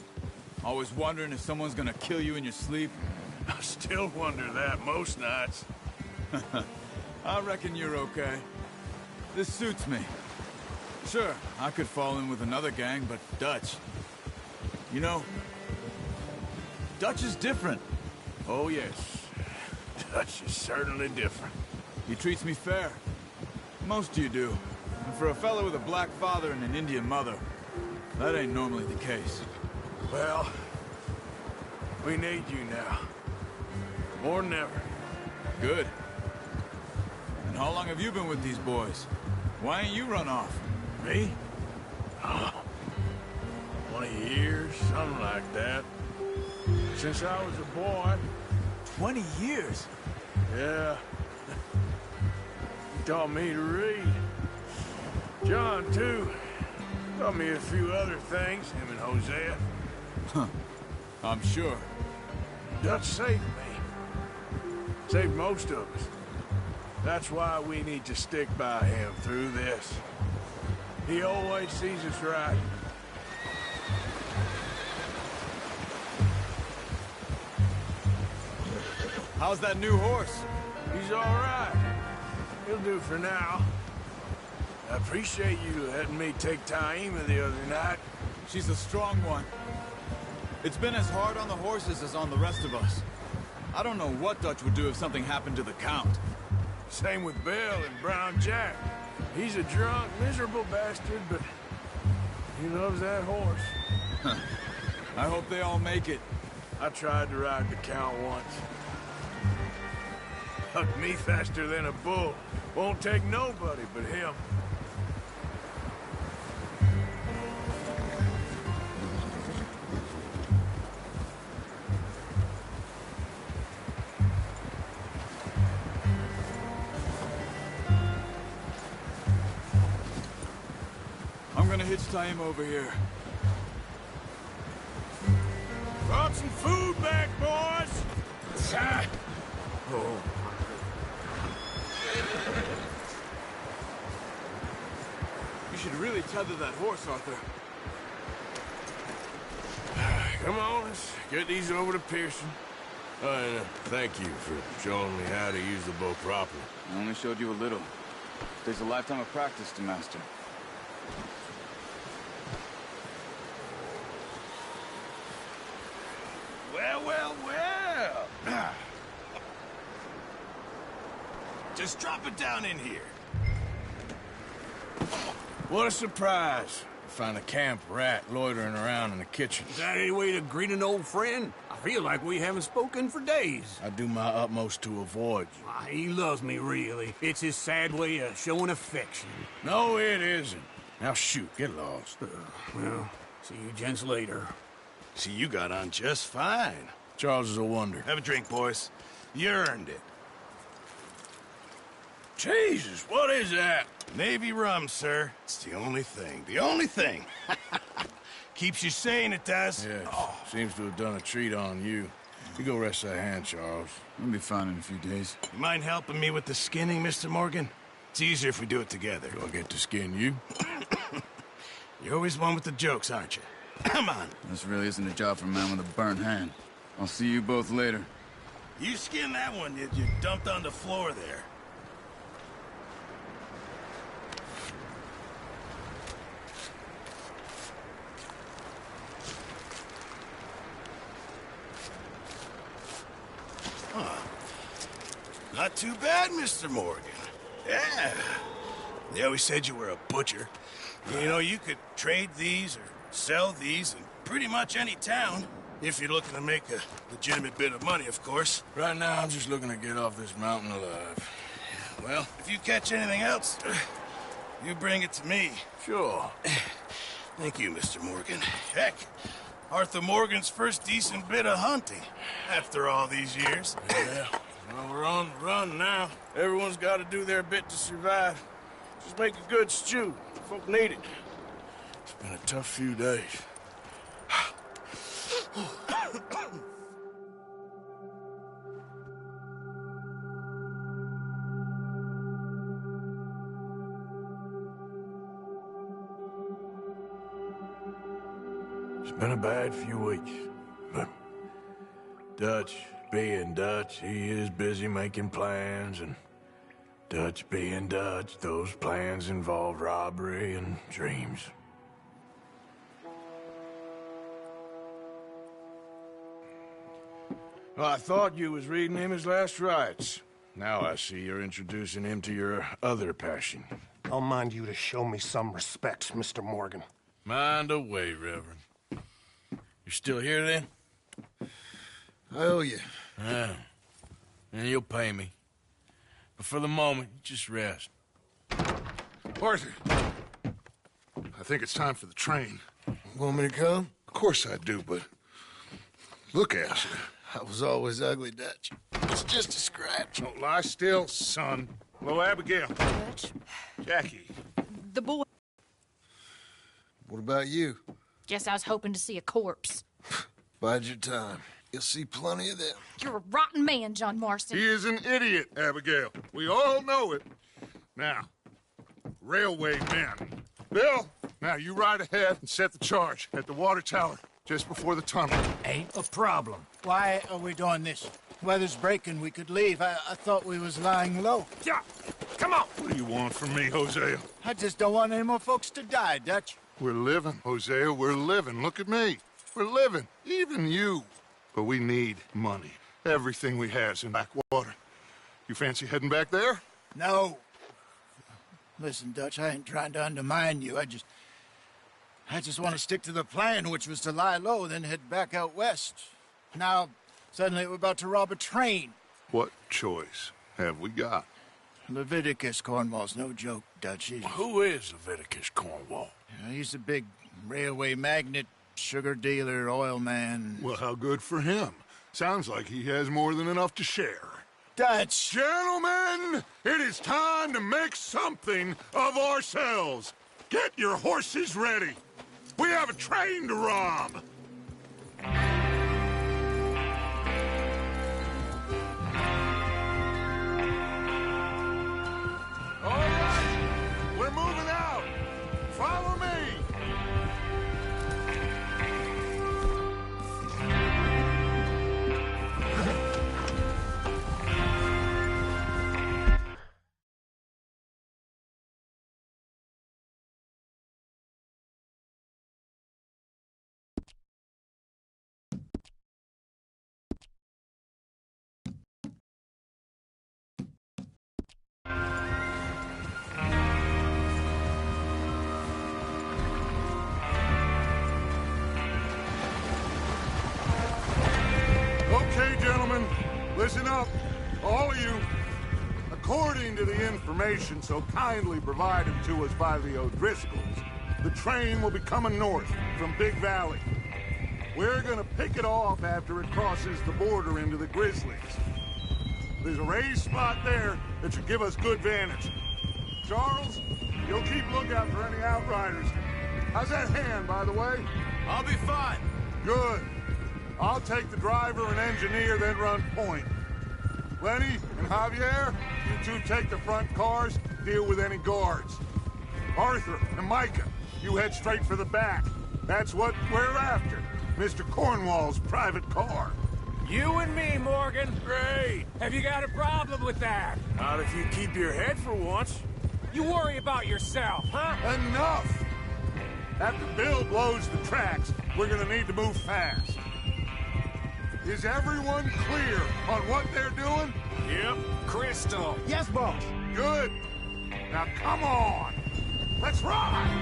Always wondering if someone's gonna kill you in your sleep. I still wonder that most nights. I reckon you're okay. This suits me. Sure, I could fall in with another gang, but Dutch... You know, Dutch is different. Oh, yes. Dutch is certainly different. He treats me fair. Most of you do. And for a fella with a black father and an Indian mother, that ain't normally the case. Well, we need you now. More than ever. Good. And how long have you been with these boys? Why ain't you run off? Me? Oh, 20 years, something like that. Since I was a boy. 20 years? Yeah. He taught me to read. John, too. Taught me a few other things, him and Hosea. Huh. I'm sure. Dutch saved me. Saved most of us. That's why we need to stick by him through this. He always sees us right. How's that new horse? He's all right. He'll do for now. I appreciate you letting me take Taima the other night. She's a strong one. It's been as hard on the horses as on the rest of us. I don't know what Dutch would do if something happened to the Count. Same with Bill and Brown Jack. He's a drunk, miserable bastard, but he loves that horse. I hope they all make it. I tried to ride the Count once. Hucked me faster than a bull. Won't take nobody but him. I'm gonna hitch Taima over here. Brought some food back, boys! Oh. You should really tether that horse, Arthur. Come on, let's get these over to Pearson. And thank you for showing me how to use the bow properly. I only showed you a little. There's a lifetime of practice to master. Well. Just drop it down in here. What a surprise. Find a camp rat loitering around in the kitchen. Is that any way to greet an old friend? I feel like we haven't spoken for days. I do my utmost to avoid you. He loves me, really. It's his sad way of showing affection. No, it isn't. Now shoot, get lost. Well, see you gents later. See, you got on just fine. Charles is a wonder. Have a drink, boys. You earned it. Jesus, what is that? Navy rum, sir. It's the only thing. The only thing. Keeps you sane, it does. Yes. Seems to have done a treat on you. You go rest that hand, Charles. I'll be fine in a few days. You mind helping me with the skinning, Mr. Morgan? It's easier if we do it together. Do I get to skin you? You're always one with the jokes, aren't you? Come on. This really isn't a job for a man with a burnt hand. I'll see you both later. You skin that one you dumped on the floor there. Not too bad, Mr. Morgan. Yeah. They always said you were a butcher. You know, you could trade these or sell these in pretty much any town. If you're looking to make a legitimate bit of money, of course. Right now, I'm just looking to get off this mountain alive. Well, if you catch anything else, you bring it to me. Sure. Thank you, Mr. Morgan. Heck, Arthur Morgan's first decent bit of hunting after all these years. Yeah. Well, we're on the run now. Everyone's got to do their bit to survive. Just make a good stew. Folk need it. It's been a tough few days. It's been a bad few weeks, but Dutch, being Dutch, he is busy making plans, and Dutch being Dutch, those plans involved robbery and dreams. Well, I thought you was reading him his last rites. Now I see you're introducing him to your other passion. I'll mind you to show me some respect, Mr. Morgan. Mind away, Reverend. You still here, then? I owe you. Yeah. And you'll pay me. But for the moment, just rest. Arthur, I think it's time for the train. Want me to come? Of course I do, but look at you. I was always ugly, Dutch. It's just a scratch. Don't lie still, son. Hello, Abigail. Dutch, Jackie. the boy. What about you? Guess I was hoping to see a corpse. Bide your time. You'll see plenty of them. You're a rotten man, John Marston. He is an idiot, Abigail. We all know it. Now, railway men. Bill, now you ride ahead and set the charge at the water tower just before the tunnel. Ain't a problem. Why are we doing this? Weather's breaking. We could leave. I thought we was lying low. Yeah, come on. What do you want from me, Hosea? I just don't want any more folks to die, Dutch. We're living, Hosea. We're living. Look at me. We're living. Even you. But we need money. Everything we has in backwater. You fancy heading back there? No. Listen, Dutch, I ain't trying to undermine you. I just want to stick to the plan, which was to lie low, then head back out west. Now, suddenly we're about to rob a train. What choice have we got? Leviticus Cornwall's no joke, Dutch. Who is Leviticus Cornwall? He's a big railway magnate, sugar dealer, oil man. Well, how good for him. Sounds like he has more than enough to share. Dutch! Gentlemen, it is time to make something of ourselves. Get your horses ready. We have a train to rob. All right, we're moving out. Follow me. Okay, gentlemen, listen up, all of you. According to the information so kindly provided to us by the O'Driscolls, the train will be coming north from Big Valley. We're gonna pick it off after it crosses the border into the Grizzlies. There's a raised spot there that should give us good vantage. Charles, you'll keep lookout for any outriders. How's that hand, by the way? I'll be fine. Good. I'll take the driver and engineer, then run point. Lenny and Javier, you two take the front cars, deal with any guards. Arthur and Micah, you head straight for the back. That's what we're after. Mr. Cornwall's private car. You and me, Morgan. Great. Have you got a problem with that? Not if you keep your head for once. You worry about yourself, huh? Enough! After Bill blows the tracks, we're gonna need to move fast. Is everyone clear on what they're doing? Yep. Crystal. Yes, boss. Good. Now come on. Let's ride!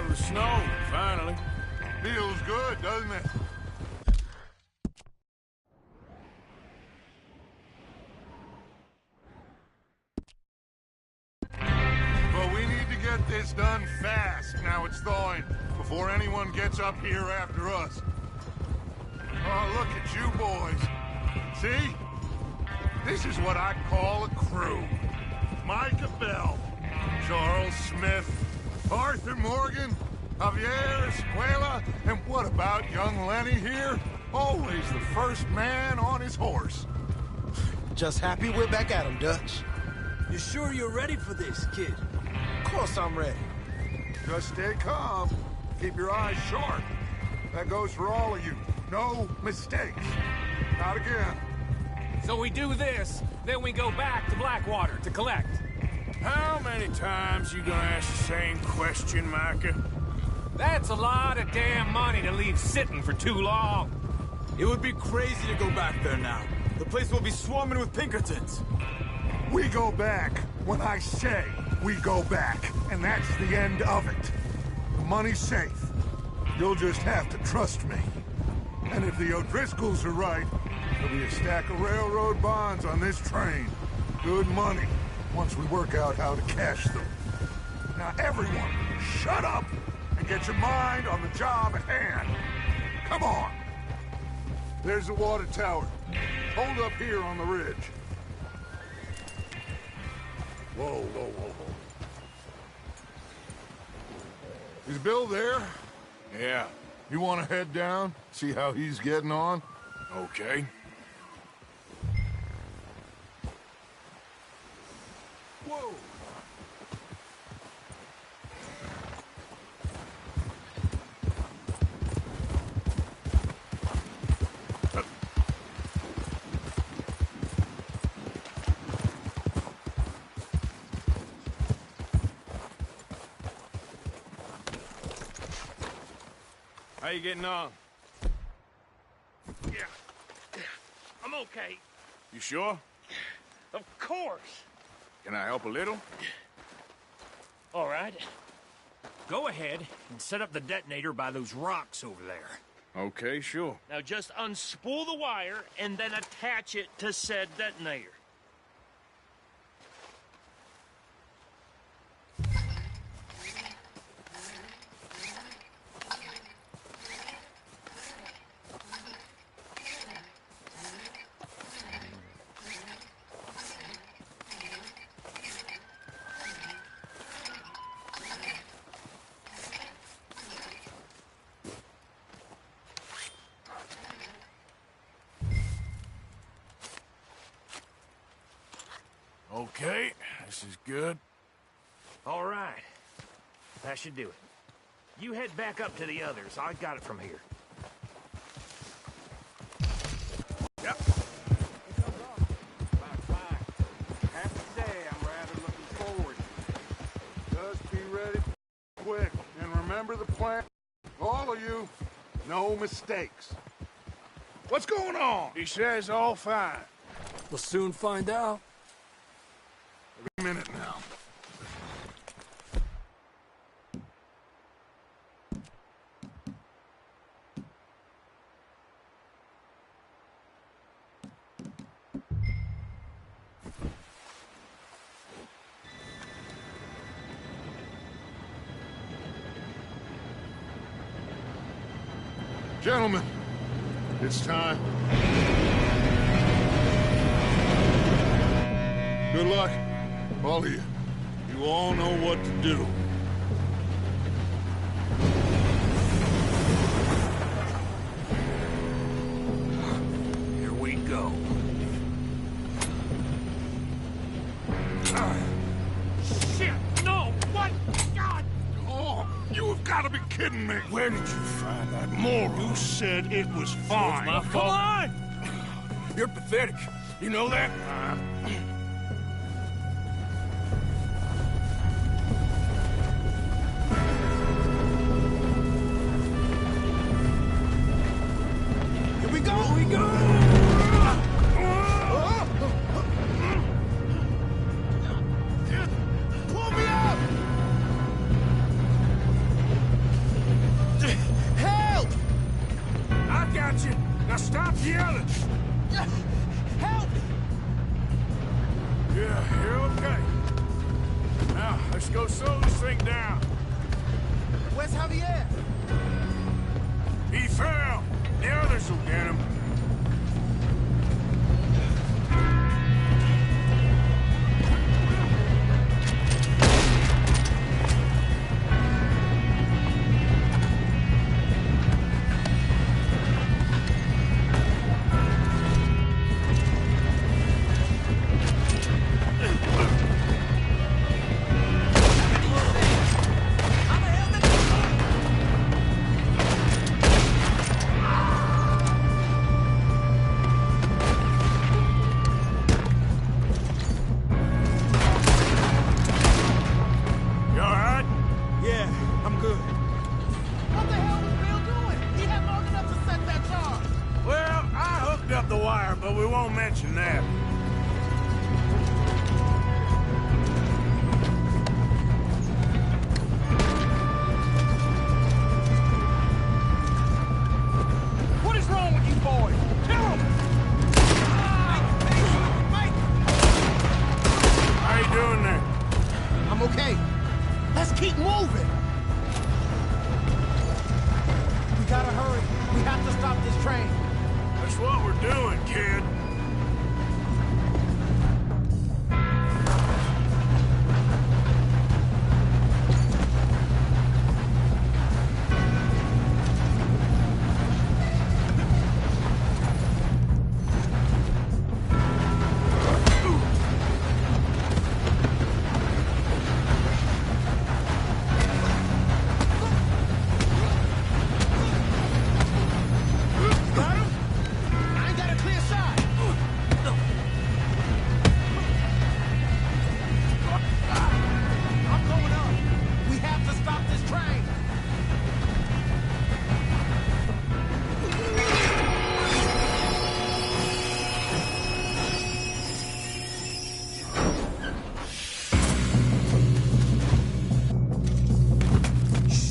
The snow, finally. Feels good, doesn't it? But we need to get this was done fast. Now it's thawing before anyone gets up here after us. Oh, look at you boys. See? This is what I call a crew. Micah Bell, Charles Smith, Arthur Morgan, Javier Escuela, and what about young Lenny here? Always the first man on his horse. Just happy we're back at him, Dutch. You sure you're ready for this, kid? Of course I'm ready. Just stay calm. Keep your eyes sharp. That goes for all of you. No mistakes. Not again. So we do this, then we go back to Blackwater to collect. How many times you gonna ask the same question, Micah? That's a lot of damn money to leave sitting for too long. It would be crazy to go back there now. The place will be swarming with Pinkertons. We go back when I say we go back, and that's the end of it. The money's safe. You'll just have to trust me. And if the O'Driscolls are right, there'll be a stack of railroad bonds on this train. Good money, once we work out how to cash them. Now everyone, shut up and get your mind on the job at hand. Come on. There's the water tower. Hold up here on the ridge. Whoa, whoa, whoa, whoa. Is Bill there? Yeah. You want to head down, see how he's getting on? Okay. Whoa! How you getting on? Yeah. I'm okay. You sure? Of course. Can I help a little? All right. Go ahead and set up the detonator by those rocks over there. Okay, sure. Now just unspool the wire and then attach it to said detonator. Okay, this is good. All right. That should do it. You head back up to the others. I got it from here. Yep. Fine. Happy day, I'm rather looking forward to. Just be ready quick, and remember the plan. All of you, no mistakes. What's going on? He says all fine. We'll soon find out. Every minute now. Gentlemen, it's time. Good luck, all of you. You all know what to do. Here we go. Shit! No! What? God! Oh, you have got to be kidding me. Where did you find that moron? You said it was fine. My fault. Come on! You're pathetic. You know that? Here we go! Here we go! Pull me up! Help! I got you. Now stop yelling. Help! Yeah, you're okay. Now, Let's go slow this thing down. Where's Javier? He fell. The others will get him. But we won't mention that. What is wrong with you boys? Kill him! How you doing there? I'm okay. Let's keep moving. We gotta hurry. We have to stop this train. That's what we're doing, kid.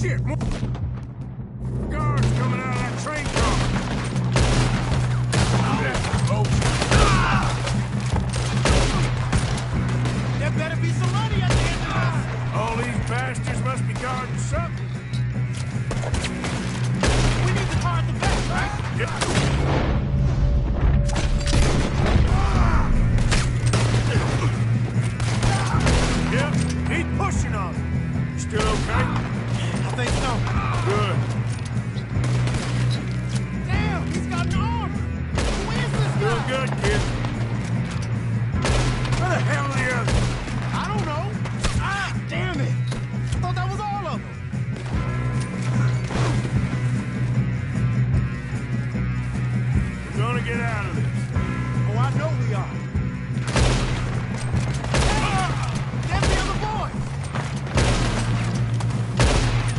Shit! More guards coming out of that train car! There better be some money at the end of this! All these bastards must be guarding something. We need the car at the back, right? Yeah. Yep, keep pushing on it. You still okay? I think so. Good. Damn, he's got an arm! Who is this guy? Doing good, kid. Where the hell are the others? I don't know. Ah, damn it! I thought that was all of them. We're gonna get out of this. Oh, I know we are. There's the other boys!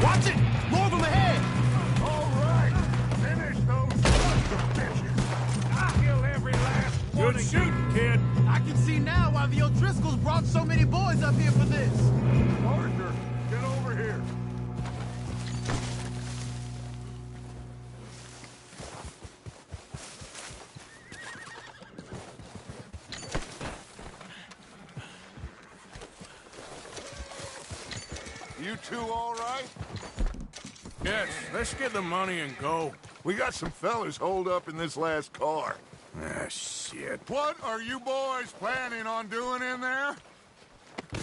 Watch it! More of them ahead! All right. Finish those sons of bitches. I'll kill every last one. Good shooting, kid. I can see now why the O'Driscolls brought so many boys up here for this. Arthur, get over here. You two all right? Yes, let's get the money and go. We got some fellas holed up in this last car. Ah, shit. What are you boys planning on doing in there?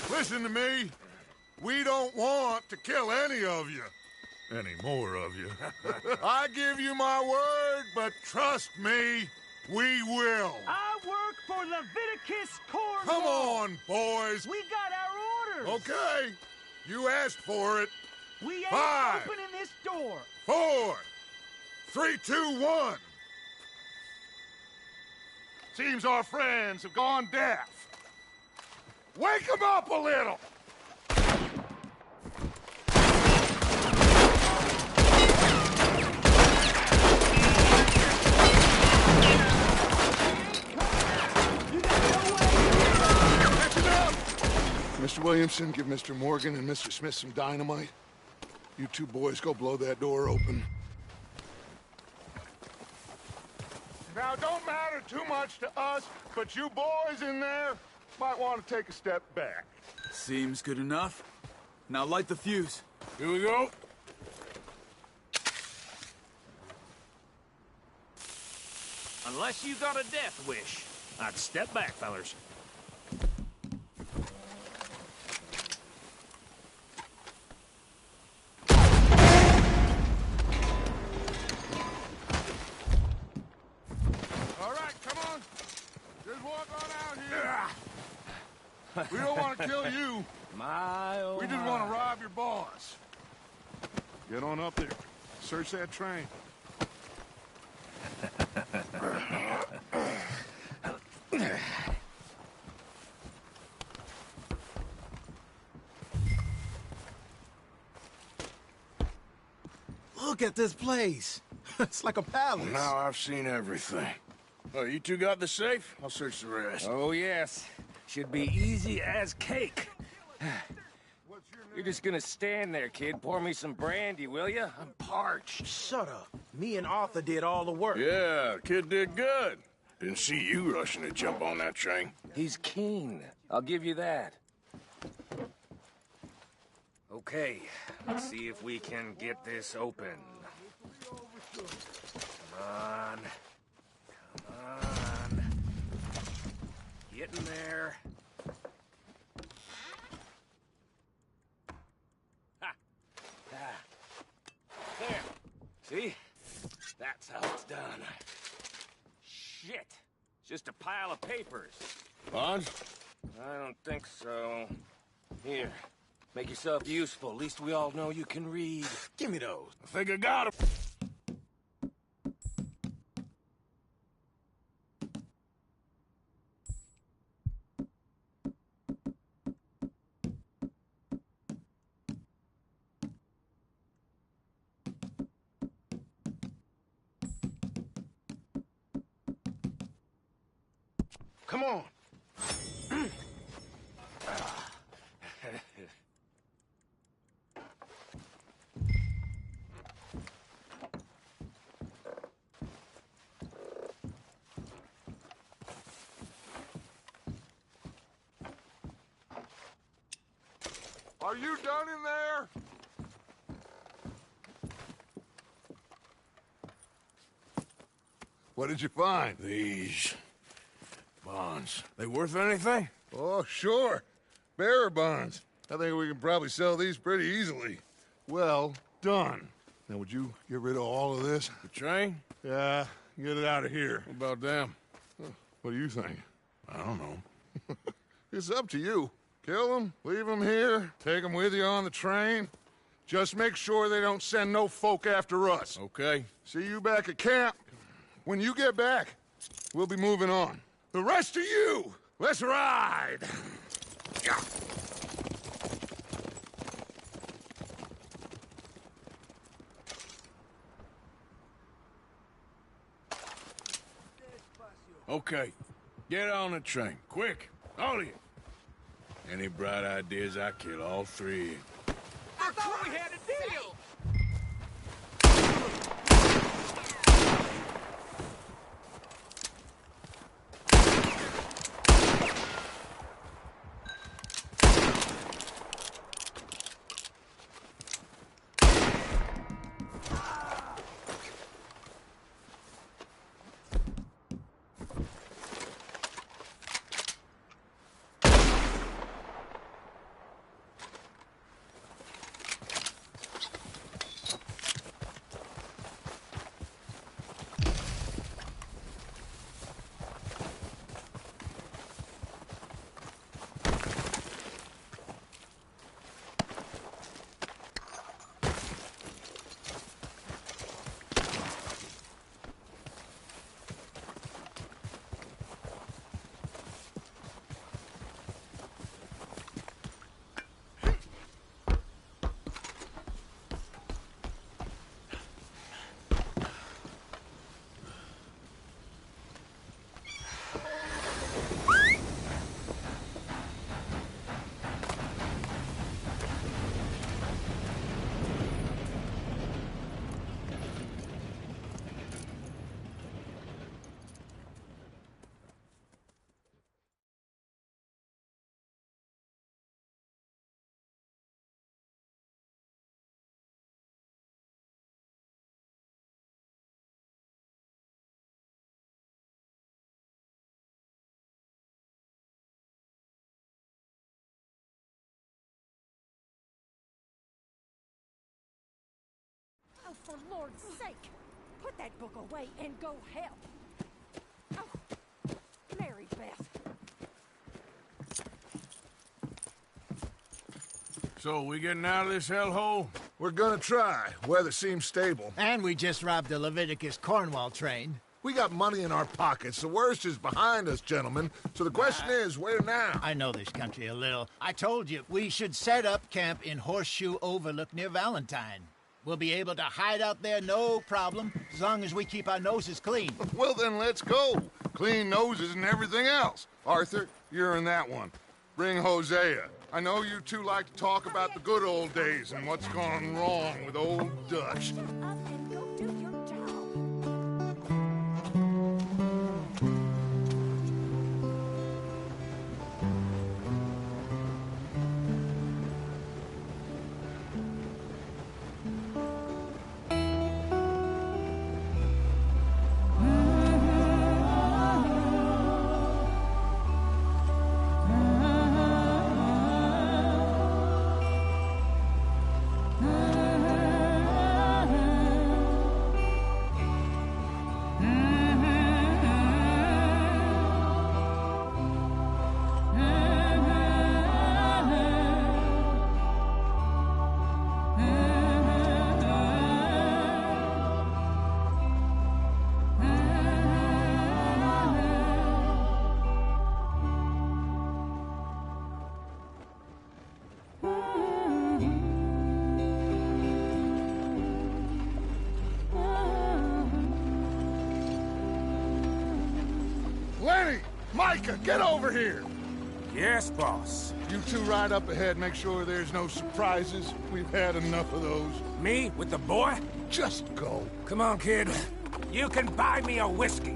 Listen to me. We don't want to kill any of you. Any more of you. I give you my word, but trust me, we will. I work for Leviticus Cornwall. Come on, boys. We got our orders. Okay. You asked for it. We ain't 5, opening this door. 4, 3, 2, 1. Seems our friends have gone deaf. Wake them up a little! Mr. Williamson, give Mr. Morgan and Mr. Smith some dynamite. You two boys go blow that door open. Now, it don't matter too much to us, but you boys in there might want to take a step back. Seems good enough. Now light the fuse. Here we go. Unless you got a death wish, I'd step back, fellers. All right, come on. Just walk on out here. We don't want to kill you. My, oh We just my. want to rob your boss. Get on up there. Search that train. Look at this place. It's like a palace. Now I've seen everything. Oh, you two got the safe? I'll search the rest. Oh, yes. Should be easy as cake. You're just gonna stand there, kid. Pour me some brandy, will you? I'm parched. Shut up. Me and Arthur did all the work. Yeah, kid did good. Didn't see you rushing to jump on that train. He's keen. I'll give you that. Okay, let's see if we can get this open. Come on. Come on. Get in there. Ha! Ah. There. See? That's how it's done. Shit. It's just a pile of papers. Bonds? I don't think so. Here. Make yourself useful. At least we all know you can read. Give me those. I think I got him. Come on. Are you done in there? What did you find? These bonds. They worth anything? Oh, sure. Bearer bonds. I think we can probably sell these pretty easily. Well done. Now, would you get rid of all of this? The train? Yeah, get it out of here. What about them? What do you think? I don't know. It's up to you. Kill them, leave them here, take them with you on the train. Just make sure they don't send no folk after us. Okay. See you back at camp. When you get back, we'll be moving on. The rest of you, let's ride! Yeah. Okay. Get on the train. Quick. All of you. Any bright ideas, I kill all three. I thought we had a deal! For Lord's sake, put that book away and go help. Oh, Mary Beth. So, we getting out of this hellhole? We're gonna try. Weather seems stable. And we just robbed the Leviticus Cornwall train. We got money in our pockets. The worst is behind us, gentlemen. So the question is, where now? I know this country a little. I told you, we should set up camp in Horseshoe Overlook near Valentine. We'll be able to hide out there, no problem, as long as we keep our noses clean. Well, then let's go. Clean noses and everything else. Arthur, you're in that one. Bring Hosea. I know you two like to talk about the good old days and what's gone wrong with old Dutch. Shut up and go do your job. Lenny! Micah, get over here! Yes, boss. You two ride up ahead, make sure there's no surprises. We've had enough of those. Me with the boy? Just go. Come on, kid. You can buy me a whiskey.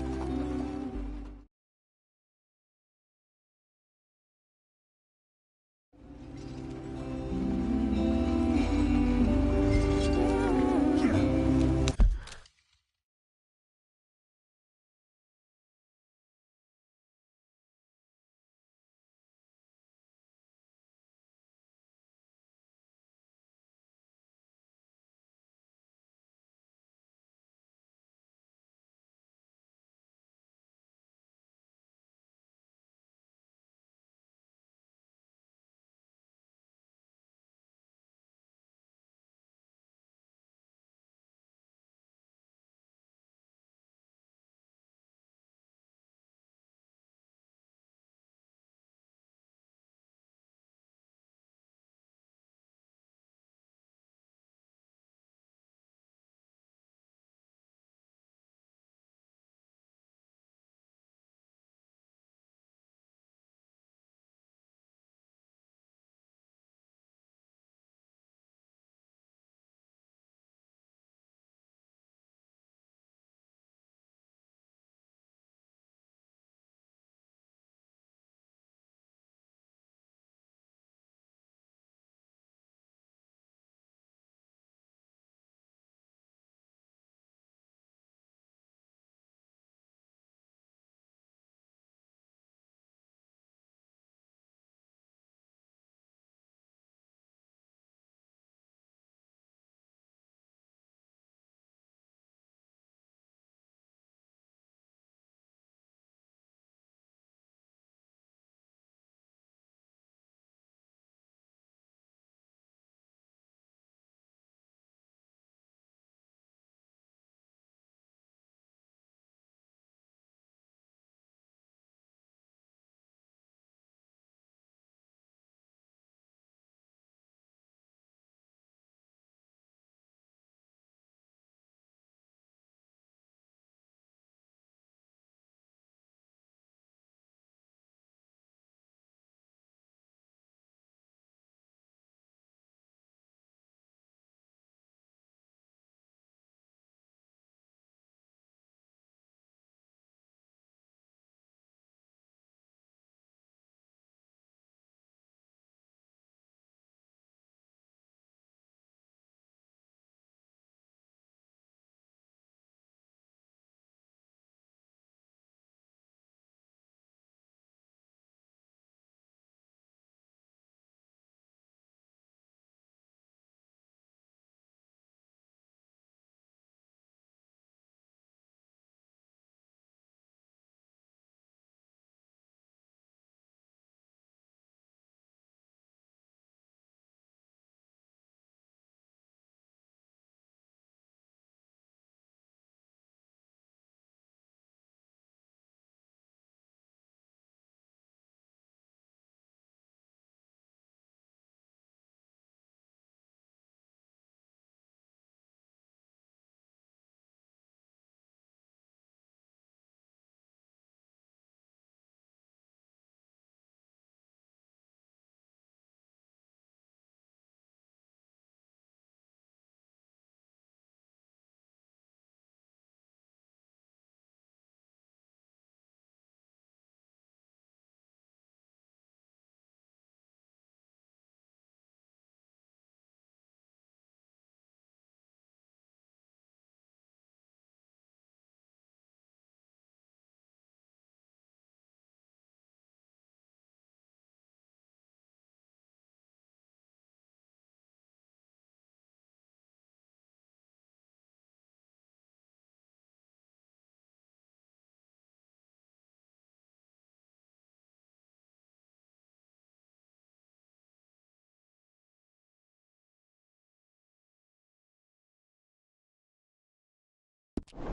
Let's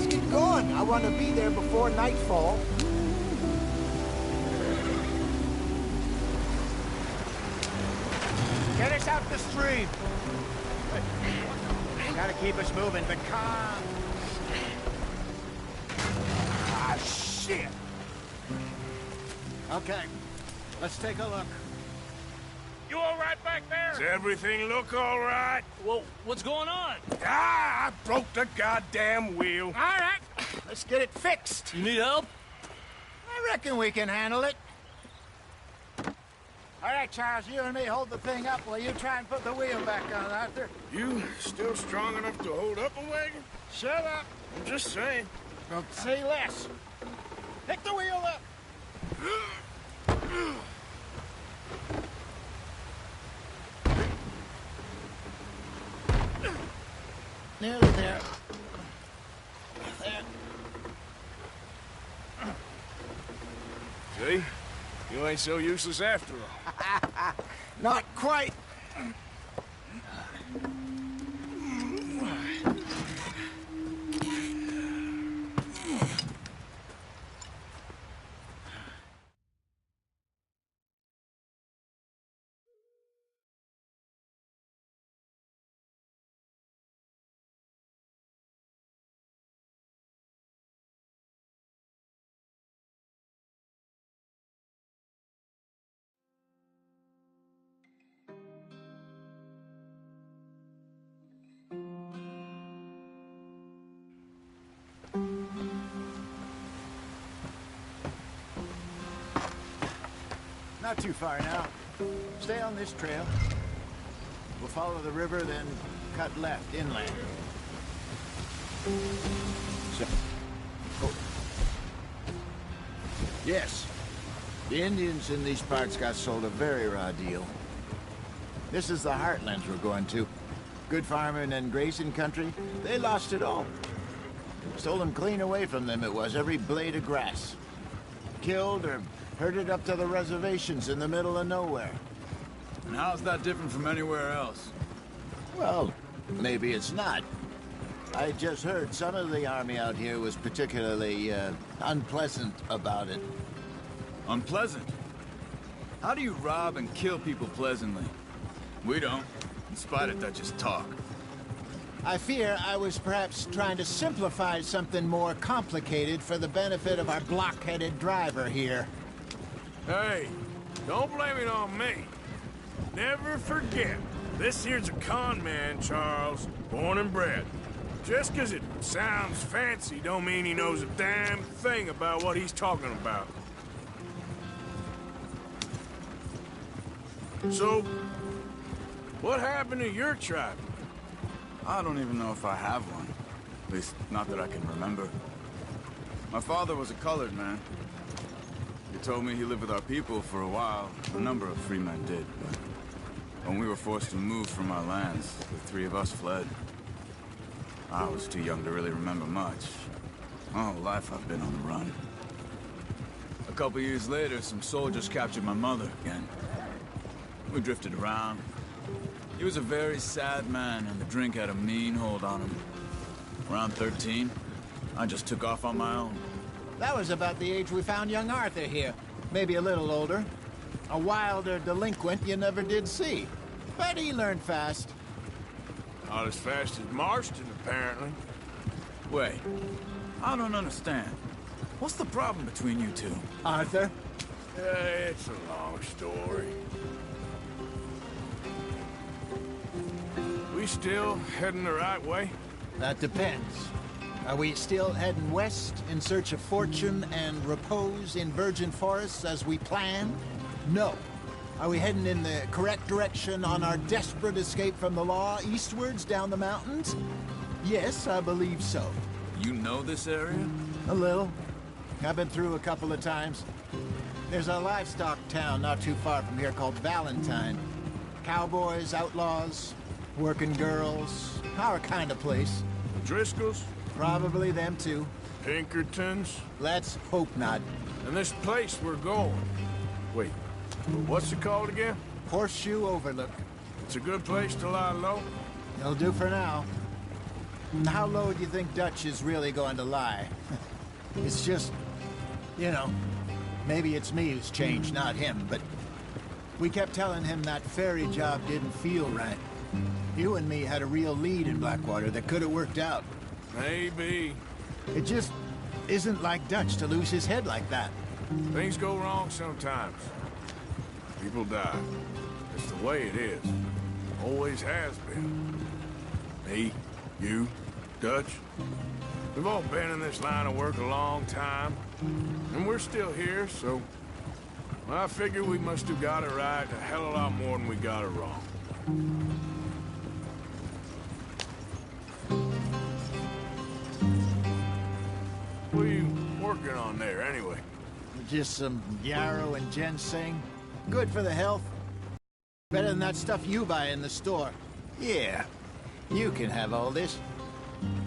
get going. I want to be there before nightfall. Get us out the stream. Gotta keep us moving, but calm. Ah, shit! Okay, let's take a look. You all right back there? Does everything look all right? Well, what's going on? Ah, I broke the goddamn wheel. All right, let's get it fixed. You need help? I reckon we can handle it. All right, Charles, you and me hold the thing up while you try and put the wheel back on, Arthur. You still strong enough to hold up a wagon? Shut up. I'm just saying. Don't say less. Pick the wheel up. Nearly there. There. See? You ain't so useless after all. Not quite. Not too far now. Stay on this trail. We'll follow the river, then cut left inland. So, oh. Yes. The Indians in these parts got sold a very raw deal. This is the heartlands we're going to. Good farming and grazing country. They lost it all. Stolen clean away from them it was, every blade of grass. Killed or herded up to the reservations in the middle of nowhere. And how's that different from anywhere else? Well, maybe it's not. I just heard some of the army out here was particularly, unpleasant about it. Unpleasant? How do you rob and kill people pleasantly? We don't, in spite of Dutch's talk. I fear I was perhaps trying to simplify something more complicated for the benefit of our block-headed driver here. Hey, don't blame it on me. Never forget, this here's a con man, Charles, born and bred. Just 'cause it sounds fancy don't mean he knows a damn thing about what he's talking about. So, what happened to your tribe? I don't even know if I have one. At least, not that I can remember. My father was a colored man. He told me he lived with our people for a while. A number of free men did, but when we were forced to move from our lands, the three of us fled. I was too young to really remember much. My whole life I've been on the run. A couple years later, some soldiers captured my mother again. We drifted around. He was a very sad man, and the drink had a mean hold on him. Around 13, I just took off on my own. That was about the age we found young Arthur here. Maybe a little older. A wilder delinquent you never did see. But he learned fast. Not as fast as Marston, apparently. Wait, I don't understand. What's the problem between you two? Arthur? It's a long story. We still heading the right way? That depends. Are we still heading west in search of fortune and repose in virgin forests as we planned? No. Are we heading in the correct direction on our desperate escape from the law eastwards down the mountains? Yes, I believe so. You know this area? A little. I've been through a couple of times. There's a livestock town not too far from here called Valentine. Cowboys, outlaws, working girls, our kind of place. Driscoll's? Probably them too. Pinkertons? Let's hope not. And this place we're going. Wait, what's it called again? Horseshoe Overlook. It's a good place to lie low? It'll do for now. How low do you think Dutch is really going to lie? It's just, you know, maybe it's me who's changed, not him, but we kept telling him that ferry job didn't feel right. You and me had a real lead in Blackwater that could have worked out. Maybe. It just isn't like Dutch to lose his head like that. Things go wrong sometimes. People die. It's the way it is. Always has been. Me, you, Dutch. We've all been in this line of work a long time. And we're still here, so... I figure we must have got it right a hell of a lot more than we got it wrong. What are you working on there, anyway? Just some yarrow and ginseng. Good for the health. Better than that stuff you buy in the store. Yeah, you can have all this.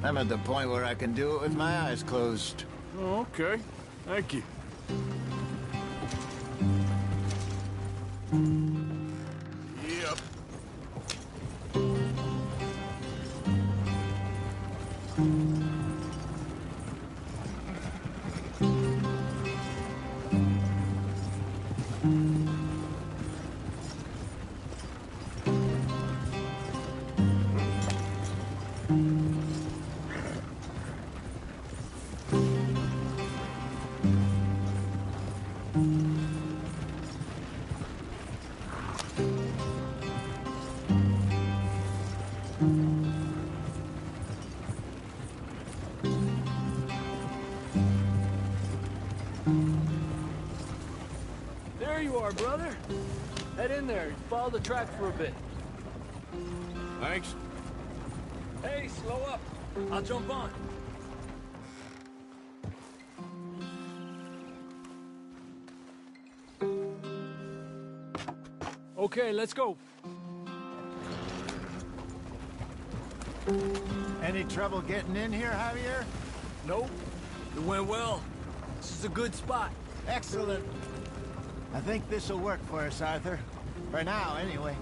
I'm at the point where I can do it with my eyes closed. Oh, okay. Thank you. Yep. There you are, brother. Head in there. Follow the track for a bit. Thanks. Hey, slow up. I'll jump on. Okay, let's go. Any trouble getting in here, Javier? Nope. It went well. This is a good spot. Excellent. I think this'll work for us, Arthur. For now, anyway.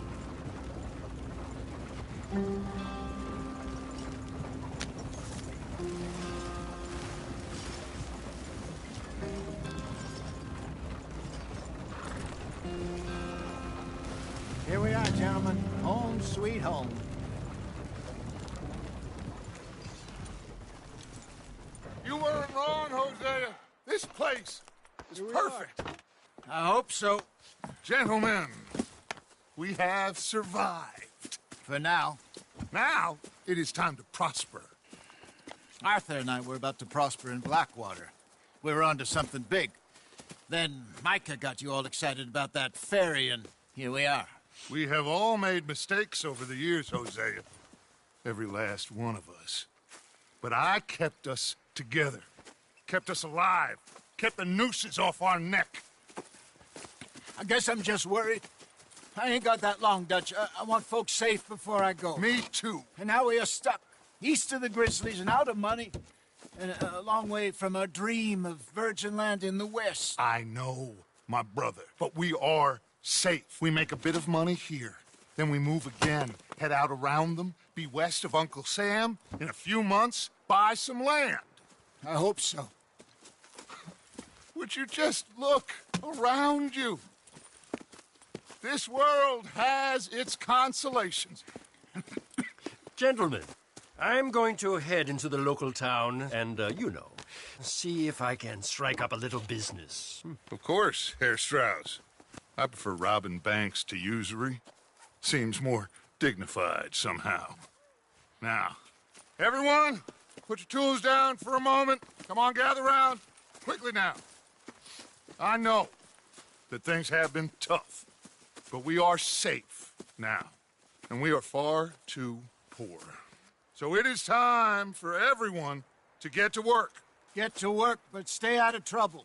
Here we are, gentlemen. Home sweet home. You weren't wrong, Hosea. This place is perfect. I hope so. Gentlemen, we have survived. For now. Now, it is time to prosper. Arthur and I were about to prosper in Blackwater. We were onto something big. Then Micah got you all excited about that ferry, and here we are. We have all made mistakes over the years, Hosea. Every last one of us. But I kept us together. Kept us alive. Kept the nooses off our neck. I guess I'm just worried. I ain't got that long, Dutch. I want folks safe before I go. Me too. And now we are stuck. East of the Grizzlies and out of money. And a long way from our dream of virgin land in the west. I know, my brother. But we are safe. We make a bit of money here. Then we move again. Head out around them. Be west of Uncle Sam. In a few months, buy some land. I hope so. Would you just look around you? This world has its consolations. Gentlemen, I'm going to head into the local town and, you know, see if I can strike up a little business. Of course, Herr Strauss. I prefer robbing banks to usury. Seems more dignified somehow. Now, everyone, put your tools down for a moment. Come on, gather round. Quickly now. I know that things have been tough, but we are safe now, and we are far too poor. So it is time for everyone to get to work. Get to work, but stay out of trouble.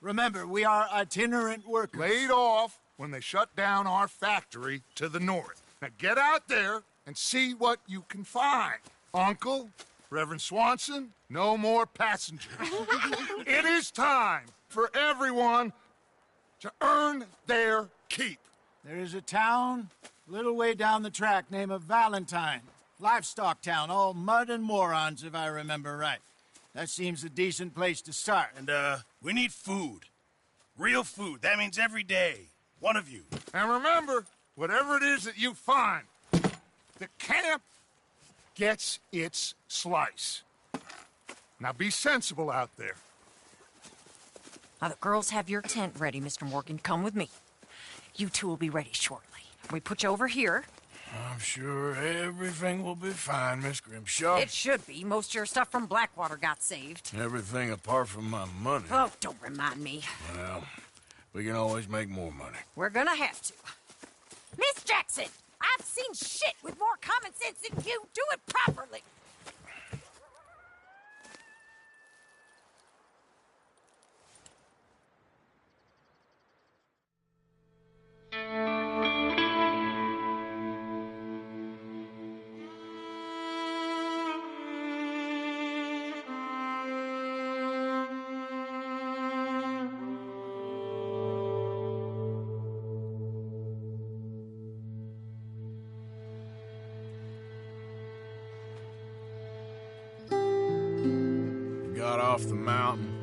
Remember, we are itinerant workers. Laid off when they shut down our factory to the north. Now get out there and see what you can find. Uncle, Reverend Swanson, no more passengers. It is time for everyone to earn their keep. There is a town a little way down the track named Valentine. Livestock town, all mud and morons, if I remember right. That seems a decent place to start. And, we need food. Real food. That means every day. One of you. And remember, whatever it is that you find, the camp gets its slice. Now be sensible out there. Now, the girls have your tent ready, Mr. Morgan. Come with me. You two will be ready shortly. We put you over here. I'm sure everything will be fine, Miss Grimshaw. It should be. Most of your stuff from Blackwater got saved. Everything apart from my money. Oh, don't remind me. Well, we can always make more money. We're gonna have to. Miss Jackson, I've seen shit with more common sense than you. Do it properly. Got off the mountain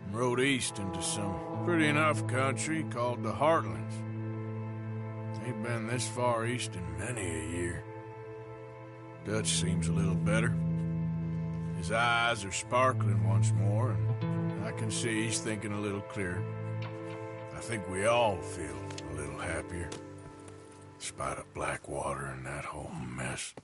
and rode east into some pretty enough country called the Heartlands. Ain't been this far east in many a year. Dutch seems a little better. His eyes are sparkling once more, and I can see he's thinking a little clearer. I think we all feel a little happier, in spite of Blackwater and that whole mess.